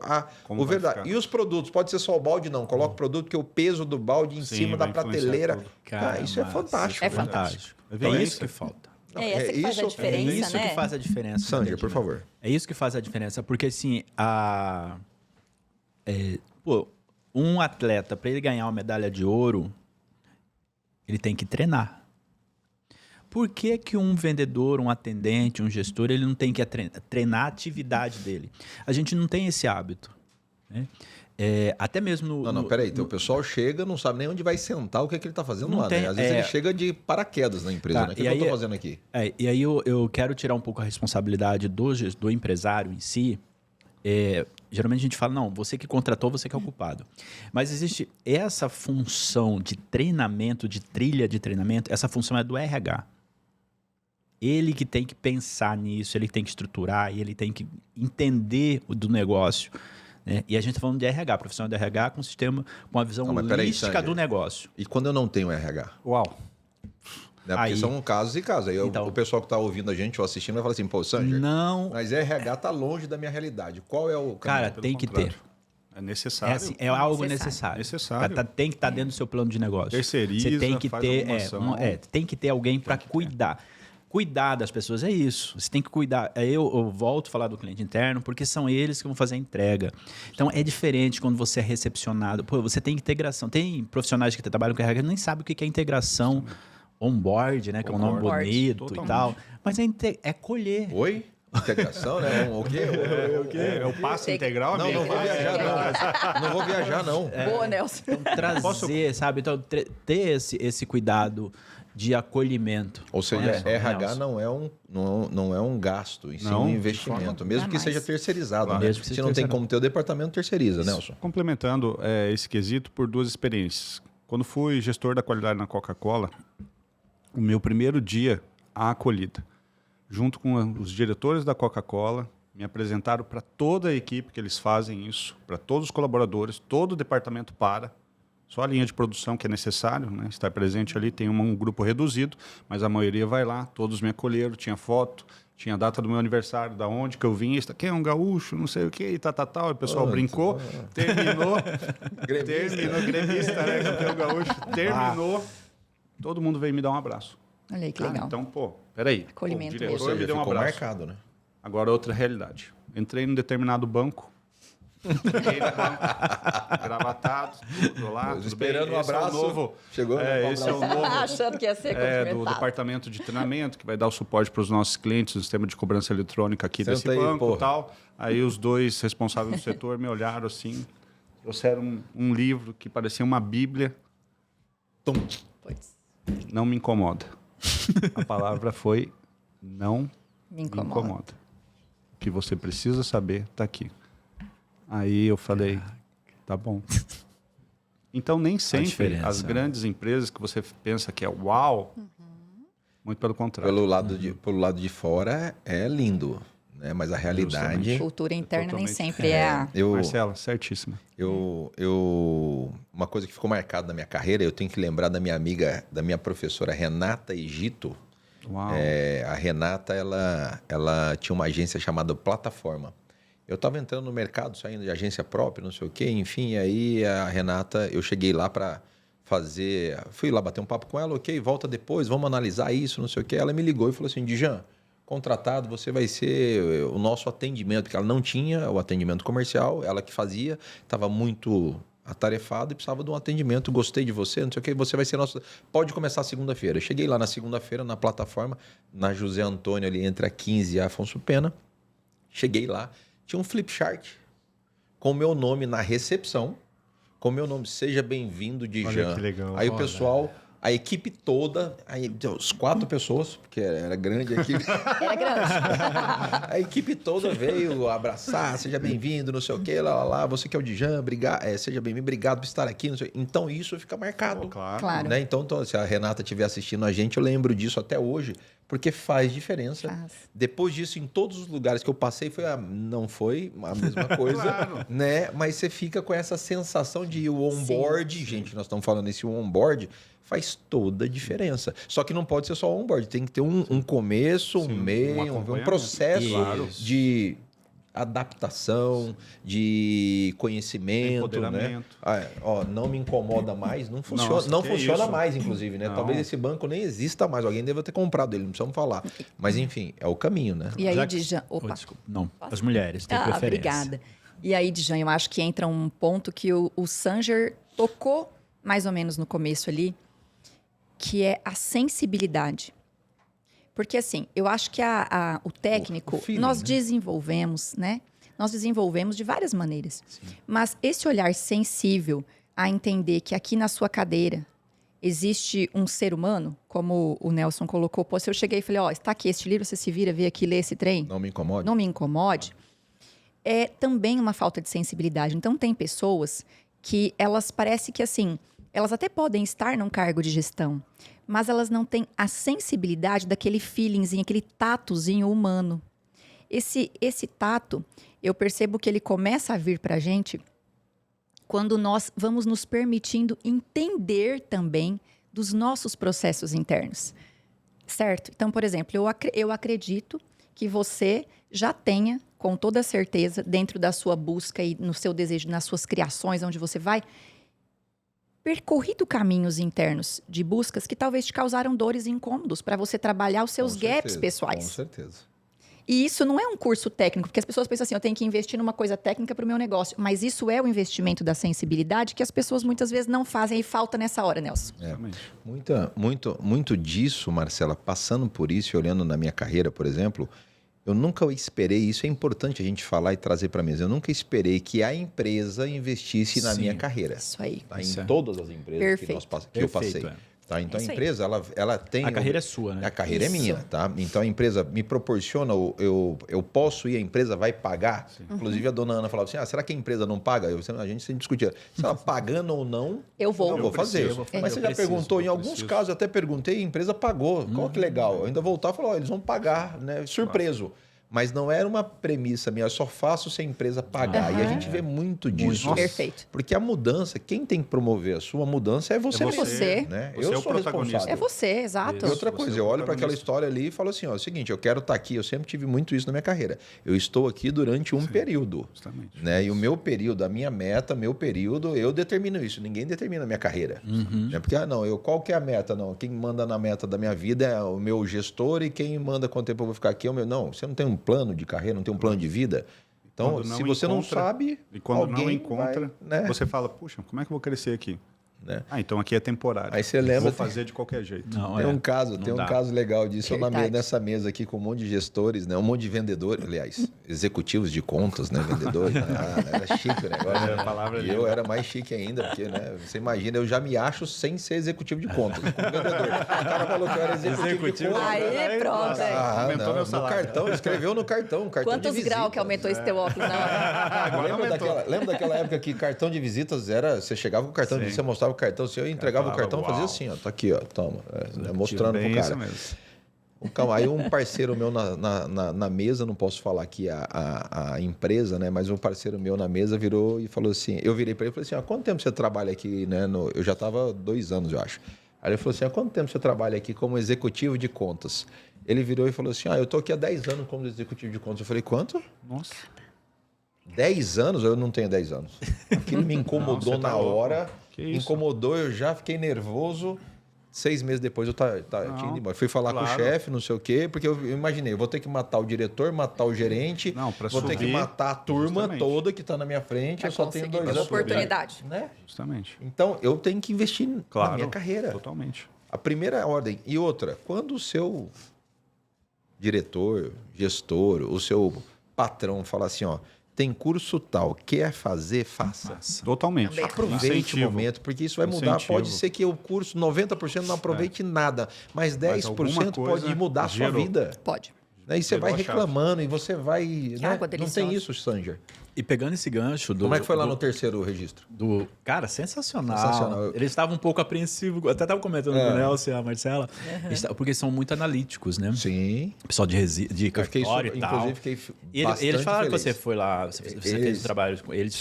Como O vai verdade. ficar? E os produtos? Pode ser só o balde, não. Coloca o produto, que é o peso do balde em Sim, cima da vai influenciar prateleira. tudo. Ah, isso é fantástico. É né? fantástico. É isso que falta. Não, É essa que faz a isso- diferença, É isso né? que faz a diferença. Sanger, no por atendimento. favor. É isso que faz a diferença, porque assim, um atleta, para ele ganhar uma medalha de ouro, ele tem que treinar. Por que que um vendedor, um atendente, um gestor, ele não tem que treinar a atividade dele? A gente não tem esse hábito, né? Até mesmo no... Não, peraí. Então o pessoal chega, não sabe nem onde vai sentar, o que é que ele está fazendo Não lá, tem, né? Às vezes ele chega de paraquedas na empresa, Tá, né? O que e eu aí- estou fazendo aqui? E aí eu quero tirar um pouco a responsabilidade do empresário em si. Geralmente a gente fala, não, você que contratou, você que é o culpado. Mas existe essa função de treinamento, de trilha de treinamento, essa função é do RH. Ele que tem que pensar nisso, ele que tem que estruturar, e ele tem que entender do negócio. Né? E a gente está falando de RH, profissional de RH com sistema, com a visão Não, mas peraí, holística Sanger. do negócio. E quando eu não tenho RH? Uau! Né? Porque Aí- são casos e casos. Aí Então- o pessoal que está ouvindo a gente ou assistindo vai falar assim, pô, Sanger, Não, mas RH tá longe da minha realidade. Qual é o cara, Pelo tem que contrário. ter. É necessário. É algo Necessário. necessário. Necessário. Tem que estar dentro do seu plano de negócio. Terceiriza, Você tem que faz ter, automação. tem que ter alguém para cuidar. Cuidar das pessoas é isso. Você tem que cuidar. Eu volto a falar do cliente interno porque são eles que vão fazer a entrega. Então é diferente quando você é recepcionado. Pô, você tem integração. Tem profissionais que trabalham com RH que nem sabem o que é integração on-board, né? Que é um nome On-board. bonito e Totalmente. tal. Mas é colher. Oi? Integração, né? O quê? É o passe integral, Não, amigo? não vou viajar, não. Não vou viajar, não. Boa, Nelson. Trazer, sabe? Então, ter esse cuidado de acolhimento. Ou seja, Nelson, RH Nelson. não é um gasto, e sim Não, um de investimento. forma- Mesmo que Jamais. seja terceirizado, Claro. né? Mesmo que Se seja não tem terceirizado. como ter o departamento, terceiriza, Nelson. Complementando esse quesito por duas experiências. Quando fui gestor da qualidade na Coca-Cola, o meu primeiro dia, a acolhida, junto com os diretores da Coca-Cola, me apresentaram para toda a equipe que eles fazem isso, para todos os colaboradores, todo o departamento para. Só a linha de produção que é necessário, né? Estar presente ali, tem um grupo reduzido, mas a maioria vai lá, todos me acolheram, tinha foto, tinha a data do meu aniversário, da onde que eu vim, quem é um gaúcho, não sei o quê, e tal, o pessoal brincou, terminou, gremista, né, campeão gaúcho, terminou, todo mundo veio me dar um abraço. Olha aí que Cara, legal. então, peraí, Acolhimento o diretor Ou seja, me deu um ficou abraço. marcado, né? Agora outra realidade. Entrei num determinado banco, fiquei no banco, gravatado, tudo lá, tudo Esperando bem. um Esse é o abraço. novo, Chegou, um esse é o novo Achando que ia ser do cumprimentado. departamento de treinamento, que vai dar o suporte para os nossos clientes, o sistema de cobrança eletrônica aqui Senta desse aí, banco porra. e tal. Aí os dois responsáveis do setor me olharam assim, trouxeram um livro que parecia uma bíblia. Pois, Não me incomoda. A palavra foi não me me incomoda. incomoda. O que você precisa saber está aqui. Aí eu falei, tá bom. Então, nem sempre diferença, as né? grandes empresas que você pensa que é uau, muito pelo contrário. Pelo lado de fora é lindo, né? Mas a realidade... Justamente. Cultura interna nem Totalmente. sempre é a... Marcela, certíssima. Uma coisa que ficou marcada na minha carreira, eu tenho que lembrar da minha amiga, da minha professora Renata Egito. Uau. A Renata, ela tinha uma agência chamada Plataforma. Eu estava entrando no mercado, saindo de agência própria, não sei o quê, enfim, aí a Renata, eu cheguei lá para fui lá bater um papo com ela, ok, volta depois, vamos analisar isso, não sei o quê. Ela me ligou e falou assim, Dijan, contratado, você vai ser o nosso atendimento, porque ela não tinha o atendimento comercial, ela que fazia, estava muito atarefado e precisava de um atendimento, gostei de você, não sei o que, você vai ser nosso... Pode começar segunda-feira. Cheguei lá na segunda-feira, na plataforma, na José Antônio, ali entre a 15 e a Afonso Pena. Cheguei lá, tinha um flip chart com o meu nome na recepção, com o meu nome, seja bem-vindo, Olha Dijan. que legal. Aí o Olha. pessoal A equipe toda, aí, os 4 pessoas, porque era grande a equipe. Era grande. A equipe toda veio abraçar, seja bem-vindo, não sei o quê, lá, você que é o Djan, seja bem-vindo, obrigado por estar aqui. Não sei. Então isso fica marcado. Claro. Né? Então, se a Renata estiver assistindo a gente, eu lembro disso até hoje, porque faz diferença. Faz. Depois disso, em todos os lugares que eu passei, não foi a mesma coisa, Claro. né? Mas você fica com essa sensação de o onboard, gente, nós estamos falando esse onboard, faz toda a diferença. Só que não pode ser só onboard, tem que ter um começo, Sim, um meio, um acompanhamento. processo Claro. de adaptação, de conhecimento, né? Empoderamento. Não me incomoda mais, não funciona, Nossa, não que funciona isso? mais, inclusive, né? Não. Talvez esse banco nem exista mais, alguém deva ter comprado ele, não precisamos falar. Mas enfim, é o caminho, né? E aí, Já que- Djan... Oh, Opa. desculpa. Não, as mulheres têm preferência. Obrigada. E aí, Djan, eu acho que entra um ponto que o Sanger tocou mais ou menos no começo ali, que é a sensibilidade. Porque, assim, eu acho que o técnico, o feeling, nós né? desenvolvemos, né? Nós desenvolvemos de várias maneiras. Mas esse olhar sensível a entender que aqui na sua cadeira existe um ser humano, como o Nelson colocou, pô, se eu cheguei e falei, está aqui este livro, você se vira, vê aqui, lê esse trem. Não me incomoda. Não me incomode, é também uma falta de sensibilidade. Então, tem pessoas que elas parece que, assim, elas até podem estar num cargo de gestão, mas elas não têm a sensibilidade daquele feelingzinho, aquele tatozinho humano. Esse tato, eu percebo que ele começa a vir para a gente quando nós vamos nos permitindo entender também dos nossos processos internos, certo? Então, por exemplo, eu acredito que você já tenha, com toda certeza, dentro da sua busca e no seu desejo, nas suas criações, onde você vai, percorrido caminhos internos de buscas que talvez te causaram dores e incômodos para você trabalhar os seus Com gaps certeza, pessoais. Com certeza. E isso não é um curso técnico, porque as pessoas pensam assim, eu tenho que investir numa coisa técnica para o meu negócio. Mas isso é o investimento da sensibilidade que as pessoas muitas vezes não fazem e falta nessa hora, Nelson. Exatamente. Muito disso, Marcela, passando por isso e olhando na minha carreira, por exemplo, eu nunca esperei, isso é importante a gente falar e trazer para a mesa, eu nunca esperei que a empresa investisse na Sim. minha carreira. Isso aí. Tá? Isso Em é. todas as empresas que, que eu passei. Perfeito, Tá? Então, Isso a aí. empresa, ela tem... A carreira é sua, né? A carreira Isso. é minha, tá? Então, a empresa me proporciona, eu posso ir, a empresa vai pagar. Inclusive, a dona Ana falava assim, será que a empresa não paga? A gente sempre discutia. Se ela pagando ou não, Eu vou. eu vou fazer. preciso, eu vou fazer. Mas você Eu já preciso, perguntou, em eu alguns preciso. casos, eu até perguntei, a empresa pagou. Qual que legal. Eu ainda voltar e falar, eles vão pagar, né? Surpreso. Mas não era uma premissa minha, eu só faço se a empresa pagar. E a gente vê muito disso. Nossa. Perfeito. Porque a mudança, quem tem que promover a sua mudança é você É mesmo. você. Né? Você Eu é o sou protagonista. responsável. É você, exato. E outra Você coisa, é o eu olho para aquela protagonista. história ali e falo assim, ó, é o seguinte, eu quero estar aqui, eu sempre tive muito isso na minha carreira. Eu estou aqui durante um período, Justamente. né? E o meu período, a minha meta, meu período, eu determino isso. Ninguém determina a minha carreira. Né? Porque, qual que é a meta? Não, quem manda na meta da minha vida é o meu gestor e quem manda quanto tempo eu vou ficar aqui é o meu. Não, você não tem um plano de carreira, não tem um plano de vida. Então, Quando não se você não encontra- sabe, E quando alguém não encontra, vai, né? você fala, puxa, como é que eu vou crescer aqui? Né? Então aqui é temporário. Aí você lembra- Vou fazer de qualquer jeito. Não, Tem é. um caso, Não tem um dá. caso legal disso Verdade. nessa mesa aqui com um monte de gestores, né? Um monte de vendedores, aliás, executivos de contas, né? Vendedores. Né? Era chique o negócio. É, a né? palavra E ali. eu era mais chique ainda, porque, né? Você imagina, eu já me acho sem ser executivo de contas, como vendedor. O cara falou que eu era executivo de contas. Aí, pronto. é. Aumentou meu No salário. cartão, escreveu no cartão de Quantos visita. graus que aumentou esse teu óculos na hora? Agora Lembra aumentou. daquela época que cartão de visitas era... Você chegava com o cartão de Sim. visita, você mostrava o cartão, você entregava o falava, cartão, fazia "Uau." assim, ó, tá aqui, ó, toma. Mostrando pro Bem cara. isso mesmo. Calma, aí um parceiro meu na mesa, não posso falar aqui a empresa, né? Mas um parceiro meu na mesa virou e falou assim, eu virei para ele e falei assim, há quanto tempo você trabalha aqui, né? Eu já estava 2 anos, eu acho. Aí ele falou assim, há quanto tempo você trabalha aqui como executivo de contas? Ele virou e falou assim, eu tô aqui há 10 anos como executivo de contas. Eu falei, quanto? Nossa. 10 anos? Eu não tenho 10 anos. Aquilo me incomodou Não, você tá na louco. hora, Que isso? incomodou, eu já fiquei nervoso. 6 meses depois eu tinha ido embora. Fui falar com o claro. chefe, não sei o quê, porque eu imaginei, eu vou ter que matar o diretor, matar o gerente, Não, pra vou ter que subir, matar a turma justamente. toda que está na minha frente, Pra eu só tenho conseguir 2 ter anos. oportunidade. Né? Justamente. Então, eu tenho que investir Claro. na minha carreira. Totalmente. A primeira ordem. E outra, quando o seu diretor, gestor, o seu patrão fala assim, ó, tem curso tal, quer fazer, faça. Totalmente. Também. Aproveite Incentivo. o momento, porque isso vai mudar. Incentivo. Pode ser que o curso 90% não aproveite nada, mas 10% alguma pode coisa mudar a sua gerou. vida. Pode. Aí você vai Pegou a chave. reclamando e você vai. Né? água Não deliciosa. tem isso, Sanger. E pegando esse gancho do... Como é que foi lá no terceiro registro? Cara, sensacional. Sensacional. Eles estavam um pouco apreensivos, até estava comentando com o Nelson e a Marcela, porque são muito analíticos, né? Sim. Pessoal de Eu fiquei cartório e tal. inclusive, fiquei E bastante eles falaram feliz. que você foi lá, você fez o trabalho com eles.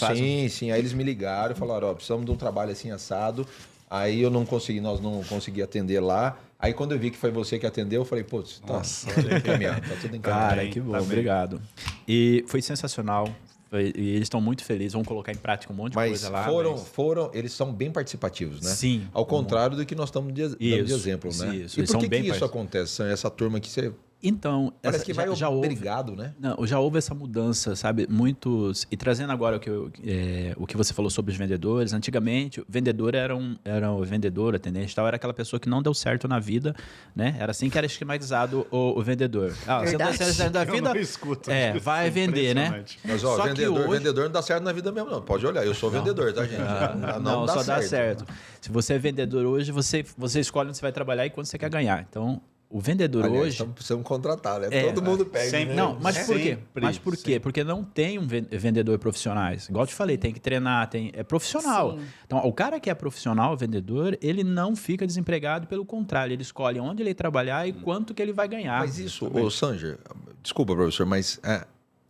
Sim. Aí eles me ligaram e falaram, ó, precisamos de um trabalho assim assado. Aí eu não consegui, nós não consegui atender lá. Aí quando eu vi que foi você que atendeu, eu falei, putz, tá tudo encaminhado, tá tudo encaminhado. Cara, que bom, obrigado. E foi sensacional. E eles estão muito felizes, vão colocar em prática um monte de Mas coisa lá. eles são bem participativos, né? Sim. Ao contrário do que nós estamos dando de Isso, exemplo, né? isso. E Eles por são que bem isso particip- acontece? Essa turma que você Então, parece que vai já houve. obrigado, né? Não, já houve essa mudança, sabe? Muitos. E trazendo agora o que você falou sobre os vendedores. Antigamente, o vendedor era o vendedor, atendente e tal, era aquela pessoa que não deu certo na vida, né? Era assim que era esquematizado o vendedor. Ah, você não deu certo na Eu vida. não escuto Vai disso, vender, né? impressionante. Mas, ó, Só que hoje- vendedor não dá certo na vida mesmo, não. Pode olhar, eu sou vendedor, tá, gente? Não, só dá certo. Se você é vendedor hoje, você escolhe onde você vai trabalhar e quanto você quer ganhar. Então, o vendedor Aliás, hoje. precisamos contratar, né? É, Todo mundo pega. sempre. Né? Não, mas por quê? Sempre, Mas por quê? sempre. Porque não tem vendedor profissionais. Igual eu te falei, tem que treinar, é profissional. Sim. Então, o cara que é profissional, vendedor, ele não fica desempregado, pelo contrário, ele escolhe onde ele trabalhar e quanto que ele vai ganhar. Mas isso, ô Sanger, desculpa, professor, mas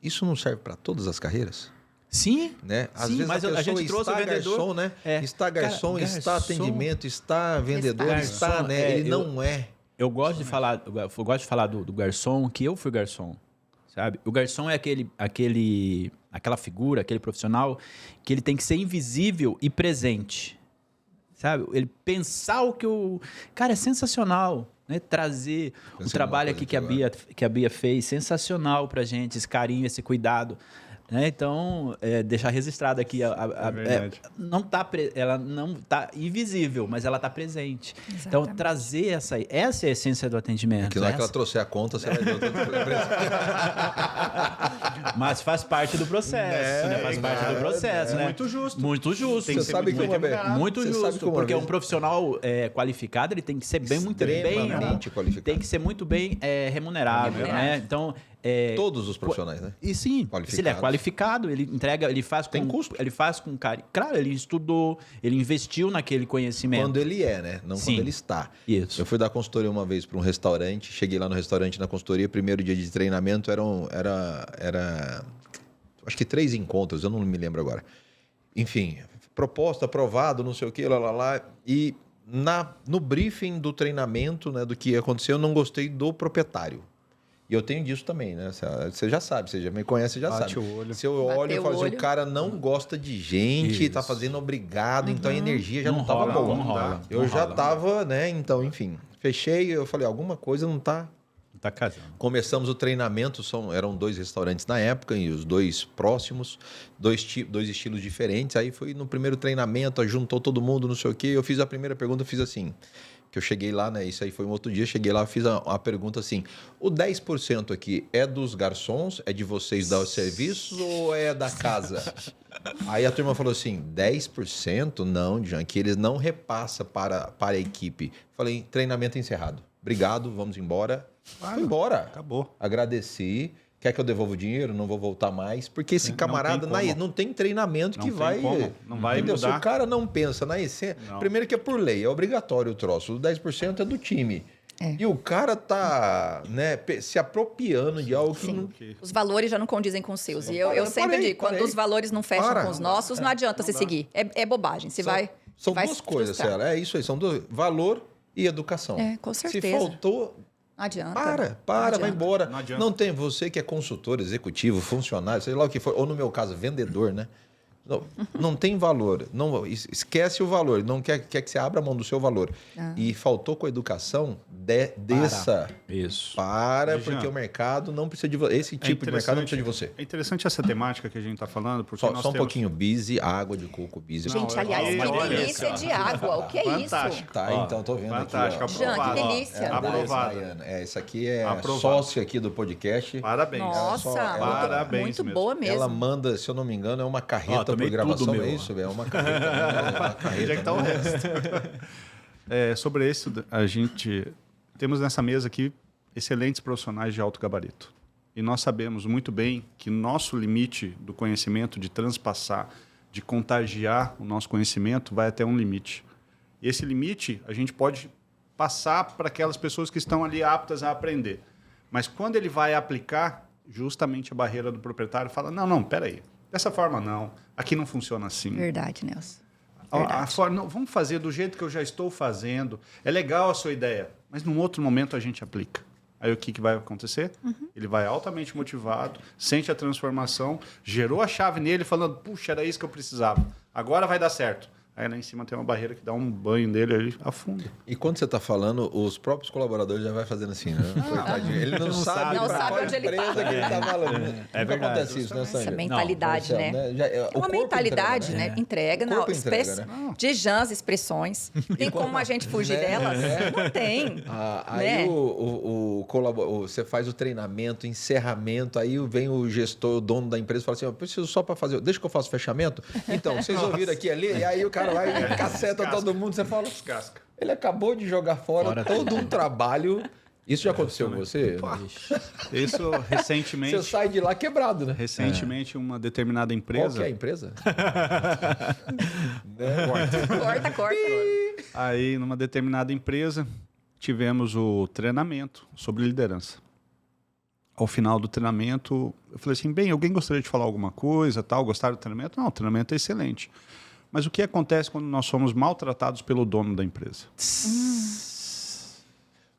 isso não serve para todas as carreiras? Sim, Né? Às sim, vezes mas a a pessoa gente trouxe o está vendedor. garçom, né? É. Está garçom, Cara, está garçom- atendimento, está vendedor, está, Garçom, né? Ele não é. Eu gosto de falar do garçom, que eu fui garçom, sabe? O garçom é aquela figura, aquele profissional que ele tem que ser invisível e presente, sabe? Ele pensar o que o... Cara, é sensacional, né? Trazer o Pensei trabalho numa aqui coisa que a Bia fez, sensacional pra gente, esse carinho, esse cuidado. Né? Então, deixar registrado aqui, verdade. ela não tá invisível, mas ela tá presente. Então, Exatamente. trazer essa é a essência do atendimento. Que na hora que ela essa. trouxer a conta, você vai ver o tanto que foi Mas faz parte do processo, né? Faz parte do processo, né? Muito justo. Muito justo. Tem que Você ser sabe que muito uma vez... remunerado. Muito Você sabe justo, que uma porque vez- um profissional qualificado, ele tem que ser muito bem... Extremamente qualificado. Tem que ser muito bem remunerado, né? Então... Todos os profissionais, né? E sim, se ele é Qualificados. qualificado, ele entrega, ele faz com Tem custo. ele faz com carinho. Claro, ele estudou, ele investiu naquele conhecimento. Quando ele é, né? Não Sim. quando ele está. Isso. Eu fui dar consultoria uma vez para um restaurante, cheguei lá no restaurante na consultoria, primeiro dia de treinamento era acho que 3 encontros, eu não me lembro agora. Enfim, proposta, aprovado, não sei o que, lá. E no briefing do treinamento, né, do que aconteceu, eu não gostei do proprietário. E eu tenho disso também, né? Você já sabe, você já me conhece, já Bate sabe. o olho. Se eu olho, Bateu eu falo o assim, olho. o cara não gosta de gente, Isso. tá fazendo obrigado, então a energia já não, Não tava rola, boa. não rola, Eu não já rola. tava, né? Então, enfim, fechei, eu falei, alguma coisa não tá. Tá casando. Começamos o treinamento, eram 2 restaurantes na época, e os 2 próximos, dois estilos diferentes. Aí foi no primeiro treinamento, juntou todo mundo, não sei o quê. Eu fiz a primeira pergunta, eu fiz assim, que eu cheguei lá, né? Isso aí foi um outro dia, cheguei lá, fiz a pergunta assim: o 10% aqui é dos garçons, é de vocês dar os serviços ou é da casa? Aí a turma falou assim: 10%? Não, Jean, que eles não repassam para a equipe. Falei, treinamento encerrado. Obrigado, vamos embora. Fui embora. Acabou. Agradeci. Quer que eu devolva o dinheiro? Não vou voltar mais. Porque esse Não camarada tem como. não tem treinamento Não que tem vai. como. Não vai entendeu? Se mudar. o cara não pensa na essência. Não. Primeiro que é por lei, é obrigatório o troço. O 10% é do time. É. E o cara tá, né, se apropriando de algo que Sim. não. Os valores já não condizem com os seus. E eu Parei, sempre digo, quando parei. os valores não fecham Para. com os nossos, não adianta você seguir. É bobagem. Você vai. São vai duas se coisas, frustrar. Célia. É isso aí, são dois. Valor e educação. É, com certeza. Se faltou, Não adianta. para, Não vai adianta. embora. Não adianta. Não tem você que é consultor, executivo, funcionário, sei lá o que for, ou no meu caso, vendedor, né? Não tem valor. Não, esquece o valor. Não quer que você abra a mão do seu valor. E faltou com a educação, desça. Isso. Porque o mercado não precisa de você. Esse tipo de mercado não precisa de você. É interessante essa temática que a gente está falando. Porque nós Só um pouquinho. Bise, água de coco, Bise. Gente, aliás, que delícia de água. O que é fantástico. isso? Tá, então tô vendo Fantástico, aqui. Jean, aprovado. que delícia. Aprovado. Essa aqui é Aprovado. sócia aqui do podcast. Parabéns. Nossa, Parabéns muito mesmo. boa mesmo. Ela manda, se eu não me engano, é uma carreta por tomei gravação. tudo, meu. É isso, velho? É uma carreta. É uma carreta. Onde é que está o resto? Sobre isso, a gente temos nessa mesa aqui excelentes profissionais de alto gabarito. E nós sabemos muito bem que nosso limite do conhecimento, de transpassar, de contagiar o nosso conhecimento, vai até um limite. E esse limite a gente pode passar para aquelas pessoas que estão ali aptas a aprender. Mas quando ele vai aplicar, justamente a barreira do proprietário fala, não, peraí, dessa forma não, aqui não funciona assim. Verdade, Nelson. Vamos fazer do jeito que eu já estou fazendo. É legal a sua ideia, mas num outro momento a gente aplica. Aí o que vai acontecer? Ele vai altamente motivado, sente a transformação, gerou a chave nele falando, puxa, era isso que eu precisava. Agora vai dar certo. Aí lá em cima tem uma barreira que dá um banho nele, ele afunda. E quando você está falando, os próprios colaboradores já vai fazendo assim, né? Coitadinho. Ele não sabe Não pra sabe qual onde ele empresa tá. que ele está falando. É verdade. Acontece isso, né, Essa Sandra? mentalidade, Não, né? É É uma mentalidade, né? Entrega, O corpo não, entrega, né? de Jean, as expressões. Tem como a gente fugir Né? delas? Não tem. Aí né? você faz o treinamento, encerramento, aí vem o gestor, o dono da empresa, e fala assim, eu preciso só para fazer, deixa que eu faço o fechamento. Então, vocês ouviram aqui ali, e aí o cara vai e caceta todo mundo, você fala, Descasca. ele acabou de jogar fora todo um trabalho. Isso já aconteceu com você? Isso recentemente. Você sai de lá quebrado, né? Recentemente, uma determinada Qual empresa. que é a empresa? Corta. Aí, numa determinada empresa, tivemos o treinamento sobre liderança. Ao final do treinamento, eu falei assim, alguém gostaria de falar alguma coisa, tal? Gostaram do treinamento? Não, o treinamento é excelente. Mas o que acontece quando nós somos maltratados pelo dono da empresa?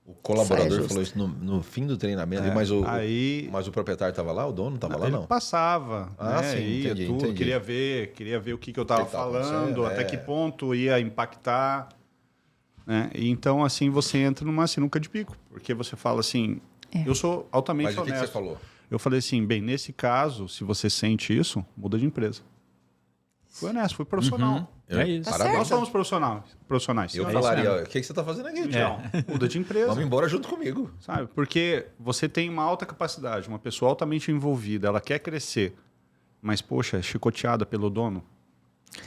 O colaborador justo. falou isso no fim do treinamento, mas o proprietário estava lá, o dono não estava lá, Ele não? passava, Sim, ia entendi, tudo, entendi. queria ver o que eu estava que tava falando, acontecendo, até que ponto ia impactar. Né? E então, assim, você entra numa sinuca de bico, porque você fala assim, eu sou altamente Mas o que honesto. você falou? Eu falei assim, nesse caso, se você sente isso, muda de empresa. Fui honesto, fui profissional. É isso. Tá Parabéns. Nós somos profissionais. Eu Não, falaria, o que você está fazendo aqui, Tião? muda de empresa. Vamos embora junto comigo. Sabe? Porque você tem uma alta capacidade, uma pessoa altamente envolvida, ela quer crescer, mas, poxa, é chicoteada pelo dono.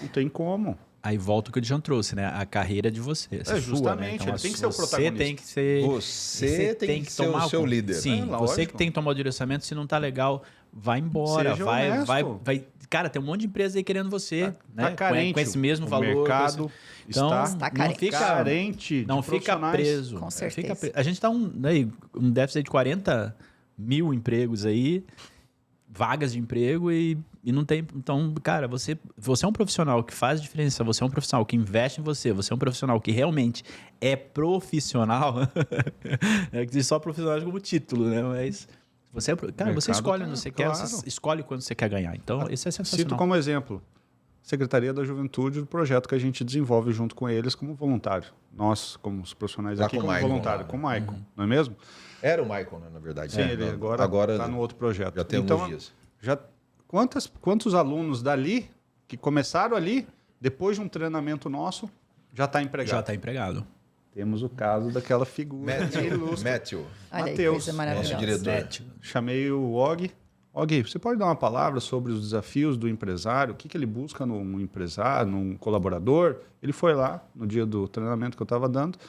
Não tem como. Aí volta o que o Jean trouxe, né? A carreira de você. Essa justamente, sua, né? ele tem que ser o Você protagonista. tem que ser... Você tem que ser o seu líder. Sim, É, você lógico. que tem que tomar o direcionamento. Se não tá legal, vai embora. Seja Vai. honesto. Cara, tem um monte de empresa aí querendo você. Tá né? carente. Com esse mesmo O valor. mercado Então, está não fica... carente de Não fica profissionais. preso. Com certeza. Fica preso. A gente está um déficit de 40 mil empregos aí, vagas de emprego e não tem... Então, cara, você é um profissional que faz diferença, você é um profissional que investe em você é um profissional que realmente é profissional. É que diz só profissional como título, né? Mas você é... Cara, você escolhe onde você quer, você escolhe quando você quer ganhar. Então, isso é sensacional. Cito como exemplo, Secretaria da Juventude, o projeto que a gente desenvolve junto com eles como voluntário. Nós, como os profissionais Lá aqui, com o como Maicon, voluntário, lá, né? com o Maicon, não é mesmo? Era o Michael, né, na verdade. Sim, ele agora está no outro projeto. Já tem então, alguns dias. Quantos alunos dali, que começaram ali, depois de um treinamento nosso, já está empregado? Já está empregado. Temos o caso daquela figura ilustre. Matthew, Olha aí, Mateus, coisa maravilhosa. nosso diretor. Chamei o Og. Og, você pode dar uma palavra sobre os desafios do empresário? O que ele busca num empresário, num colaborador? Ele foi lá, no dia do treinamento que eu estava dando,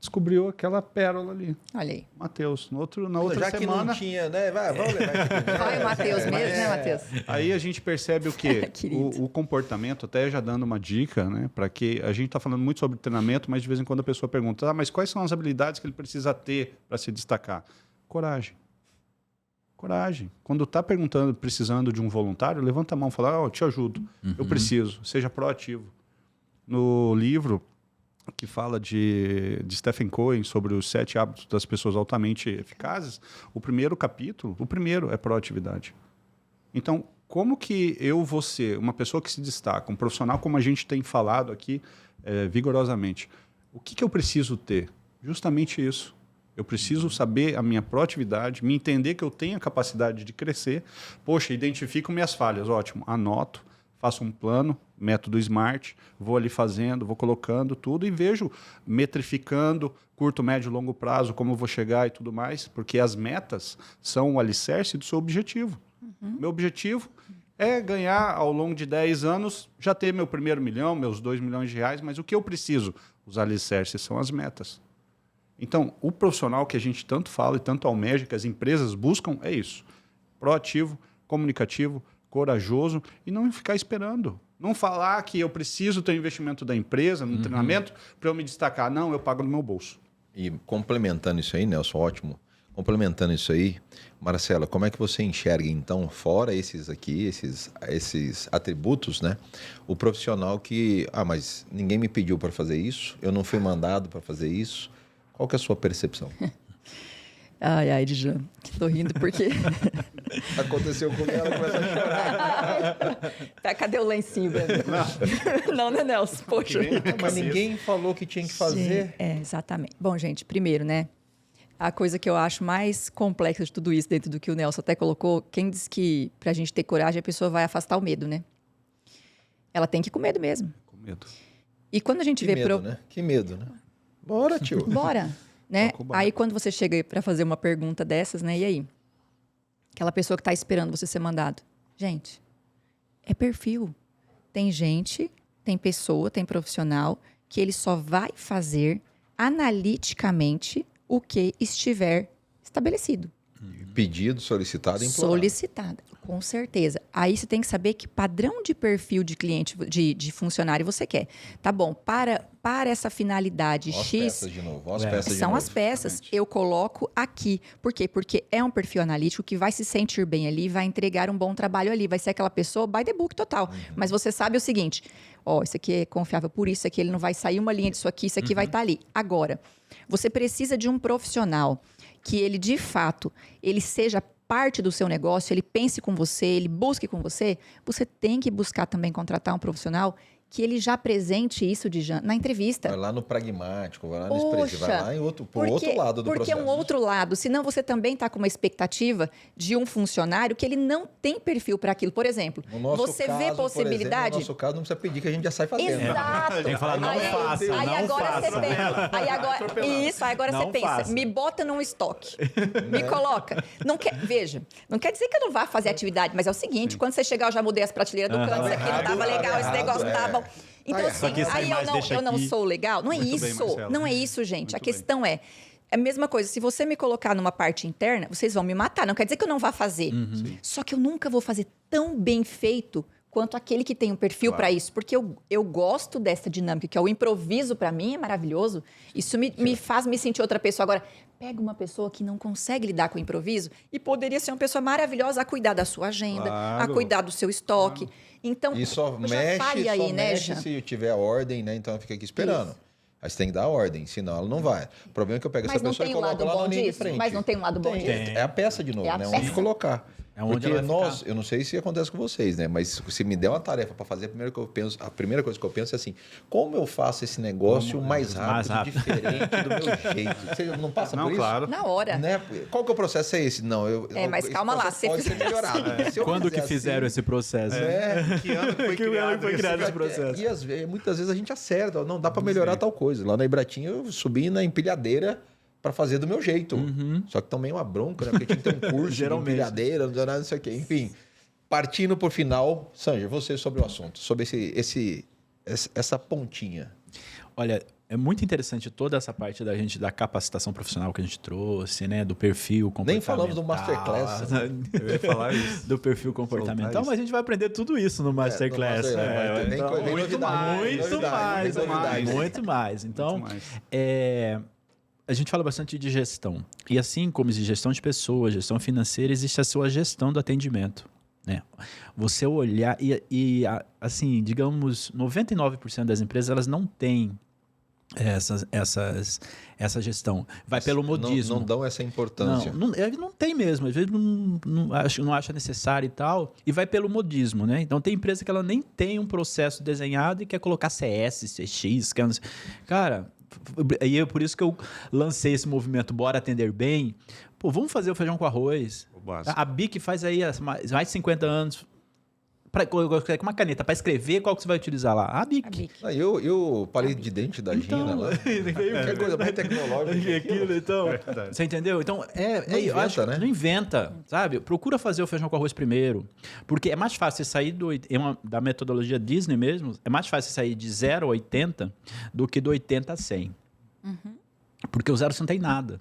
descobriu aquela pérola ali. Olha aí. Matheus, na outra Já semana... que não tinha, né? Vamos levar aqui. Vai o Matheus mesmo, né, Matheus? Aí a gente percebe o quê? Querido. O comportamento, até já dando uma dica, né? Para que a gente está falando muito sobre treinamento, mas de vez em quando a pessoa pergunta, mas quais são as habilidades que ele precisa ter para se destacar? Coragem. Coragem. Quando está precisando de um voluntário, levanta a mão e fala, eu te ajudo, eu preciso, seja proativo. No livro que fala de Stephen Covey sobre os 7 hábitos das pessoas altamente eficazes, o primeiro capítulo, é proatividade. Então, como que eu vou ser uma pessoa que se destaca, um profissional como a gente tem falado aqui vigorosamente, o que eu preciso ter? Justamente isso. Eu preciso saber a minha proatividade, me entender que eu tenho a capacidade de crescer. Poxa, identifico minhas falhas, ótimo, anoto, faço um plano, método SMART, vou ali fazendo, vou colocando tudo e vejo metrificando curto, médio, longo prazo, como eu vou chegar e tudo mais, porque as metas são o alicerce do seu objetivo. Meu objetivo é ganhar ao longo de 10 anos, já ter meu primeiro milhão, meus 2 milhões de reais, mas o que eu preciso? Os alicerces são as metas. Então, o profissional que a gente tanto fala e tanto almeja, que as empresas buscam, é isso. Proativo, comunicativo, corajoso e não ficar esperando. Não falar que eu preciso ter um investimento da empresa, no treinamento, para eu me destacar. Não, eu pago no meu bolso. E complementando isso aí, Nelson, ótimo. Complementando isso aí, Marcela, como é que você enxerga, então, fora esses aqui, esses atributos, né? O profissional que, mas ninguém me pediu para fazer isso, eu não fui mandado para fazer isso. Qual que é a sua percepção? Ai, Djan, tô rindo porque... Aconteceu comigo, ela começa a chorar. Tá, cadê o lencinho, Breno? Não, Nelson, poxa. Mas ninguém falou que tinha que fazer. Exatamente. Bom, gente, primeiro, né? A coisa que eu acho mais complexa de tudo isso, dentro do que o Nelson até colocou, quem diz que pra gente ter coragem, a pessoa vai afastar o medo, né? Ela tem que ir com medo mesmo. Com medo. E quando a gente Que vê... medo, né? Que medo, né? Bora, tio. Bora, né? Aí quando você chega para fazer uma pergunta dessas, né? E aí? Aquela pessoa que está esperando você ser mandado. Gente, é perfil. Tem gente, tem pessoa, tem profissional que ele só vai fazer analiticamente o que estiver estabelecido. Pedido, solicitado e implorado. Solicitada, com certeza. Aí você tem que saber que padrão de perfil de cliente, de funcionário você quer. Tá bom, para essa finalidade Ó as X... peças de novo, ó as peças de São novo. as peças. Eu coloco aqui. Por quê? Porque é um perfil analítico que vai se sentir bem ali, vai entregar um bom trabalho ali. Vai ser aquela pessoa by the book total. Mas você sabe o seguinte, isso aqui é confiável por isso aqui, ele não vai sair uma linha disso aqui, isso aqui vai estar ali. Agora, você precisa de um profissional que ele, de fato, ele seja parte do seu negócio, ele pense com você, ele busque com você, você tem que buscar também contratar um profissional que ele já apresente isso na entrevista. Vai lá no pragmático, vai lá no expressivo, vai lá pro outro lado do processo. Porque é um outro lado. Senão você também está com uma expectativa de um funcionário que ele não tem perfil para aquilo. Por exemplo, você vê possibilidade... No nosso caso, não precisa pedir que a gente já sai fazendo. Exato. Tem que falar, não faça, aí não agora faça. Você pensa, aí agora Não você pensa, faça. me bota num estoque, me coloca. Veja, não quer dizer que eu não vá fazer atividade, mas é o seguinte, quando você chegar, eu já mudei as prateleiras do canto, isso aqui não estava legal, esse negócio não estava bom. Então, assim, aí eu não sou legal. Não é Muito bem, isso. Marcela. Não é isso, gente. Muito A questão é a mesma coisa. Se você me colocar numa parte interna, vocês vão me matar. Não quer dizer que eu não vá fazer. Só que eu nunca vou fazer tão bem feito quanto aquele que tem um perfil para isso. Porque eu gosto dessa dinâmica, que é o improviso, para mim, é maravilhoso. Isso me faz me sentir outra pessoa. Agora, pega uma pessoa que não consegue lidar com o improviso e poderia ser uma pessoa maravilhosa a cuidar da sua agenda, a cuidar do seu estoque. Então, E só já mexe, fale aí, né, Jean? se tiver ordem, né? Então fica aqui esperando. Isso. Aí você tem que dar ordem, senão ela não vai. O problema é que eu pego essa pessoa e coloco lá na linha de frente. Mas não tem um lado bom disso? É a peça de novo, É a né? peça. Onde colocar. É onde Porque ela vai nós, ficar. eu não sei se acontece com vocês, né? Mas se me der uma tarefa para fazer, a primeira coisa que eu penso é assim: como eu faço esse negócio mais rápido, diferente do meu jeito? Você não passa por isso? Claro. Na hora. Né? Qual que é o processo? É esse? Não, mas esse calma lá, processo se pode fizer ser melhorado. Se eu Quando que fizer fizeram assim, esse processo? Que ano que foi Que ano criado, que foi criado esse processo? E muitas vezes a gente acerta, não dá para melhorar tal coisa. Lá na Ibratinha eu subi na empilhadeira para fazer do meu jeito. Só que também é uma bronca, né? Porque tinha que ter um curso de Geralmente. empilhadeira, não sei o quê. Enfim, partindo por final, Sanja, você sobre o assunto, sobre essa pontinha. Olha, é muito interessante toda essa parte da capacitação profissional que a gente trouxe, né? Do perfil comportamental. Nem falamos do Masterclass. Eu ia falar isso. Do perfil comportamental, mas a gente vai aprender tudo isso no Masterclass. Muito mais. Então, Muito mais. a gente fala bastante de gestão. E assim como existe gestão de pessoas, gestão financeira, existe a sua gestão do atendimento. Né? Você olhar assim, digamos, 99% das empresas elas não têm essa gestão. Vai pelo modismo. Não dão essa importância. Não tem mesmo. Às vezes não acha necessário e tal. E vai pelo modismo, né? Então tem empresa que ela nem tem um processo desenhado e quer colocar CS, CX. Cara, e é por isso que eu lancei esse movimento Bora Atender Bem. Pô, vamos fazer o feijão com arroz. A BIC faz aí mais de 50 anos. Com uma caneta para escrever, qual que você vai utilizar lá? A BIC. E o palito de dente da Gina lá. Que coisa mais tecnológica. Aquilo, então. Você entendeu? Então, não inventa, sabe? Procura fazer o feijão com arroz primeiro. Porque é mais fácil você sair da metodologia Disney mesmo, é mais fácil sair de 0 a 80 do que do 80 a 100. Porque o 0 você não tem nada.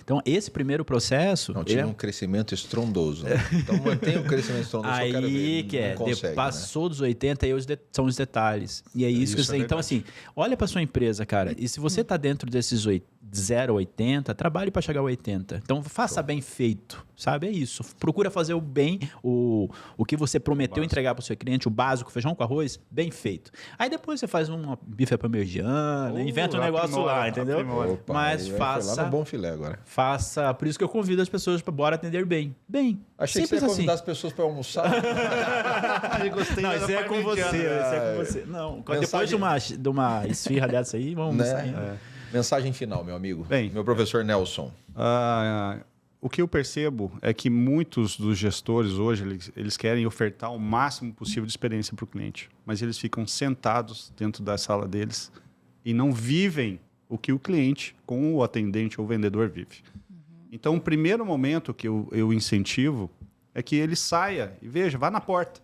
Então, esse primeiro processo... Não, tinha um crescimento estrondoso. Né? Então, mantém o crescimento estrondoso. Aí eu quero ver. Que é, consegue, passou dos 80, aí são os detalhes. E é isso que você... Então, assim, olha para sua empresa, cara. E se você está dentro desses 0 a 80, trabalhe para chegar a 80. Então, faça bem feito, sabe? É isso. Procura fazer o bem, o que você prometeu entregar para o seu cliente, o básico, feijão com arroz, bem feito. Aí depois você faz uma bife parmegiana, inventa um negócio lá, entendeu? Opa, mas faça... lá no Bom Filé agora. Faça... Por isso que eu convido as pessoas para bora atender bem. Achei que você ia convidar as pessoas para almoçar. Gostei. Não, isso é com você. Isso é com você. Não, depois de uma esfirra dessa aí, vamos sair. Mensagem final, meu amigo. Bem, meu professor Nelson. O que eu percebo é que muitos dos gestores hoje, eles querem ofertar o máximo possível de experiência para o cliente, mas eles ficam sentados dentro da sala deles e não vivem o que o cliente, com o atendente ou vendedor, vive. Então, o primeiro momento que eu incentivo é que ele saia e veja, vá na porta.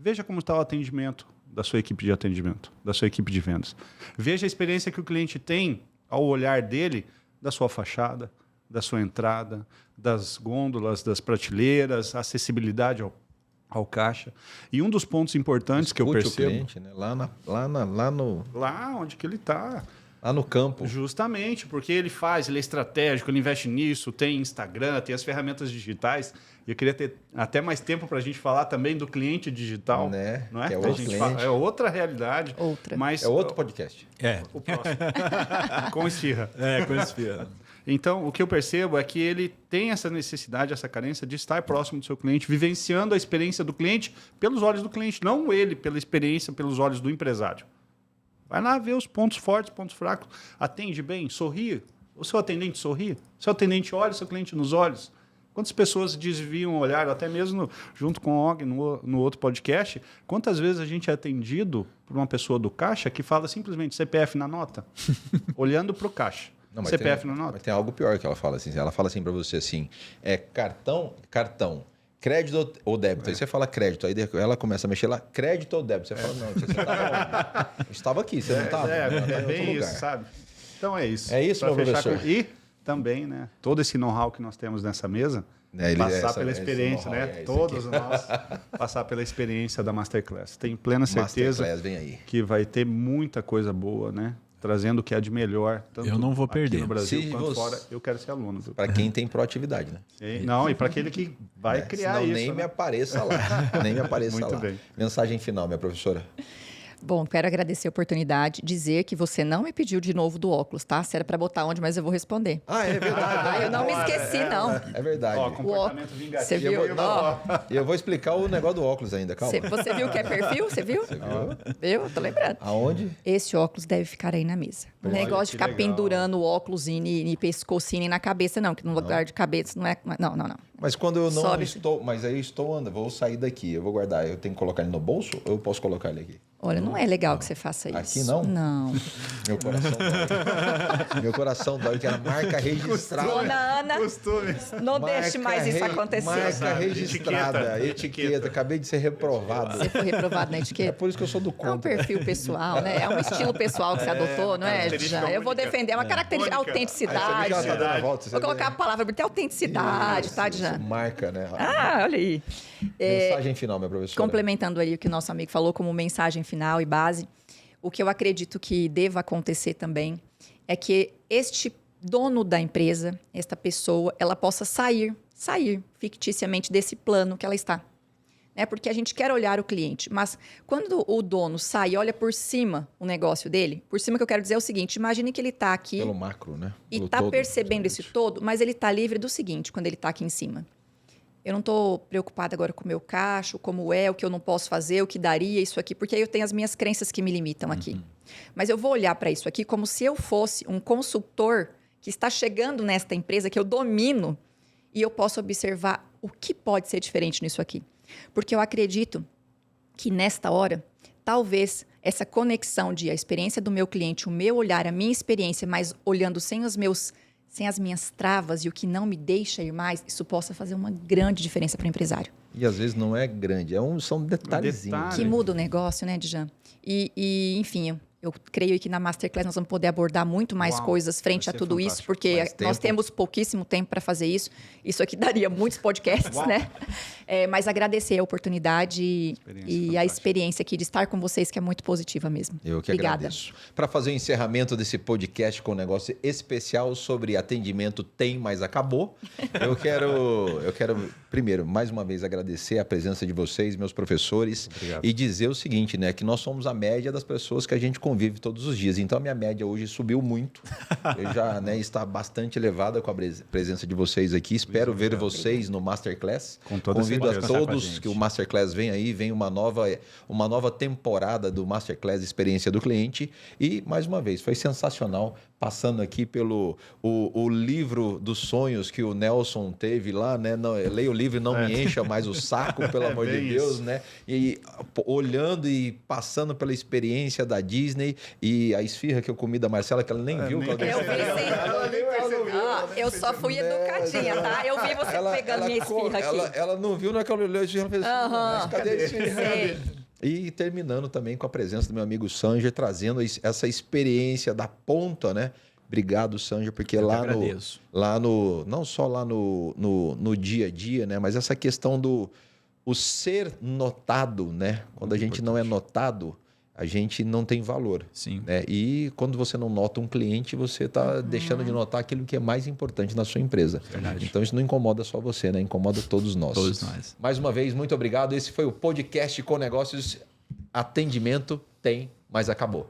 Veja como está o atendimento da sua equipe de atendimento, da sua equipe de vendas. Veja a experiência que o cliente tem ao olhar dele da sua fachada, da sua entrada, das gôndolas, das prateleiras, a acessibilidade ao caixa. E um dos pontos importantes que eu percebo... o cliente, né? Lá onde que ele está. Lá no campo. Justamente, porque ele é estratégico, ele investe nisso, tem Instagram, tem as ferramentas digitais. E eu queria ter até mais tempo para a gente falar também do cliente digital. Né? Não é? Que é, outro cliente. É outra realidade. Mas é outro podcast. O próximo. Com esfirra. Com esfirra. Então, o que eu percebo é que ele tem essa necessidade, essa carência de estar próximo do seu cliente, vivenciando a experiência do cliente pelos olhos do cliente, não ele pela experiência, pelos olhos do empresário. Vai lá ver os pontos fortes, pontos fracos. Atende bem, sorri. O seu atendente sorri. O seu atendente olha o seu cliente nos olhos. Quantas pessoas desviam o olhar, até mesmo junto com o Og no outro podcast, quantas vezes a gente é atendido por uma pessoa do caixa que fala simplesmente CPF na nota, olhando para o caixa. Não, mas CPF na nota. Mas tem algo pior que ela fala assim. Ela fala assim para você assim, cartão, crédito ou débito. Aí você fala crédito, aí ela começa a mexer lá, crédito ou débito. Você fala, não, você estava onde? Eu estava aqui, você não estava? É bem isso, sabe? Então é isso. É isso, meu professor. E também, né, todo esse know-how que nós temos nessa mesa, passar pela experiência, né? Todos nós passar pela experiência da Masterclass. Tenho plena certeza vem aí. Que vai ter muita coisa boa, né? Trazendo o que é de melhor. Tanto eu não vou perder. No Brasil quanto fora, eu quero ser aluno. Para quem tem proatividade, né? Não, e para aquele que vai criar senão isso. Nem me apareça lá. Nem me apareça Muito lá. Bem. Mensagem final, minha professora. Bom, quero agradecer a oportunidade, dizer que você não me pediu de novo do óculos, tá? Se era para botar onde, mas eu vou responder. É verdade. Eu não me esqueci, não. É verdade. Comportamento vingativo. Você viu? E eu vou explicar o negócio do óculos ainda, calma. Você viu que é perfil? Você viu? Viu? Tô lembrando. Aonde? Esse óculos deve ficar aí na mesa. O negócio de ficar pendurando o óculos e pescocinho e na cabeça, não. Que no lugar de cabeça não é... Não. Mas quando eu não Sobe. estou... Mas aí eu estou andando, vou sair daqui, eu vou guardar. Eu tenho que colocar ele no bolso ou eu posso colocar ele aqui? Olha, não é legal que você faça isso. Aqui não? Não. Meu coração dói. Meu coração dói, que era marca registrada. Dona Ana, não deixe mais isso acontecer. Marca registrada, etiqueta. Acabei de ser reprovado. Você foi reprovado na É etiqueta? por isso que eu sou do É um contra. perfil pessoal, né? É um estilo pessoal que você adotou, não é, Jean? Eu vou defender uma característica, autenticidade. Aí você vê que ela tá dando a volta, você Vou vê. colocar a palavra bonita, autenticidade, tá, Isso, Jean? marca, né? Olha aí. Mensagem final, minha professora. Complementando aí o que o nosso amigo falou como mensagem final e base, o que eu acredito que deva acontecer também é que este dono da empresa, esta pessoa, ela possa sair ficticiamente desse plano que ela está. né? Porque a gente quer olhar o cliente. Mas quando o dono sai e olha por cima o negócio dele, por cima que eu quero dizer é o seguinte, imagine que ele está aqui Pelo macro, né? e Pelo está todo, percebendo esse justamente. todo, mas ele está livre do seguinte, quando ele está aqui em cima. Eu não estou preocupada agora com o meu caixa, como é, o que eu não posso fazer, o que daria, isso aqui, porque aí eu tenho as minhas crenças que me limitam aqui. Mas eu vou olhar para isso aqui como se eu fosse um consultor que está chegando nesta empresa que eu domino e eu posso observar o que pode ser diferente nisso aqui. Porque eu acredito que nesta hora, talvez essa conexão de a experiência do meu cliente, o meu olhar, a minha experiência, mas olhando sem as minhas travas e o que não me deixa ir mais, isso possa fazer uma grande diferença para o empresário. E às vezes não é grande, são detalhezinhos. detalhe. Que muda o negócio, né, Djan? Enfim, eu creio que na Masterclass nós vamos poder abordar muito mais Uau, coisas frente vai a ser tudo isso, fantástico. porque Mais nós tempo. temos pouquíssimo tempo para fazer isso. Isso aqui daria muitos podcasts, Uau. né? Mas agradecer a oportunidade e Experiência a fantástica. experiência aqui de estar com vocês, que é muito positiva mesmo. Eu que Obrigada. agradeço. Para fazer o encerramento desse podcast com um negócio especial sobre atendimento tem, mas acabou, eu quero primeiro, mais uma vez, agradecer a presença de vocês, meus professores, Obrigado. e dizer o seguinte, né, que nós somos a média das pessoas que a gente convive todos os dias. Então, a minha média hoje subiu muito. Eu já está bastante elevada com a presença de vocês aqui. Espero ver vocês no Masterclass. Com toda Convido a certeza. Contar com a todos gente. que o Masterclass vem aí, vem uma nova temporada do Masterclass Experiência do Cliente. E, mais uma vez, foi sensacional passando aqui pelo o livro dos sonhos que o Nelson teve lá, né? Não, leia o livro e não me encha mais o saco, pelo amor de bem Deus, isso. né? E olhando e passando pela experiência da Disney e a esfirra que eu comi da Marcela, que ela nem viu. nem que ela Eu vi percebeu. sim. Ela nem percebeu. Eu só fui educadinha, tá? Eu vi você pegando minha esfirra aqui. Ela não viu, na hora que ela olhou a esfirra, ela fez assim, Aham. mas cadê a esfirra? Sei. E terminando também com a presença do meu amigo Sanger, trazendo essa experiência da ponta, né? Obrigado, Sanger, porque Eu que lá agradeço. não só lá no dia a dia, né? Mas essa questão do o ser notado, né? Quando a gente não é notado, a gente não tem valor. Sim. Né? E quando você não nota um cliente, você está deixando de notar aquilo que é mais importante na sua empresa. Verdade. Então isso não incomoda só você, né? Incomoda todos nós. Todos nós. Mais uma vez, muito obrigado. Esse foi o podcast com negócios. Atendimento tem, mas acabou.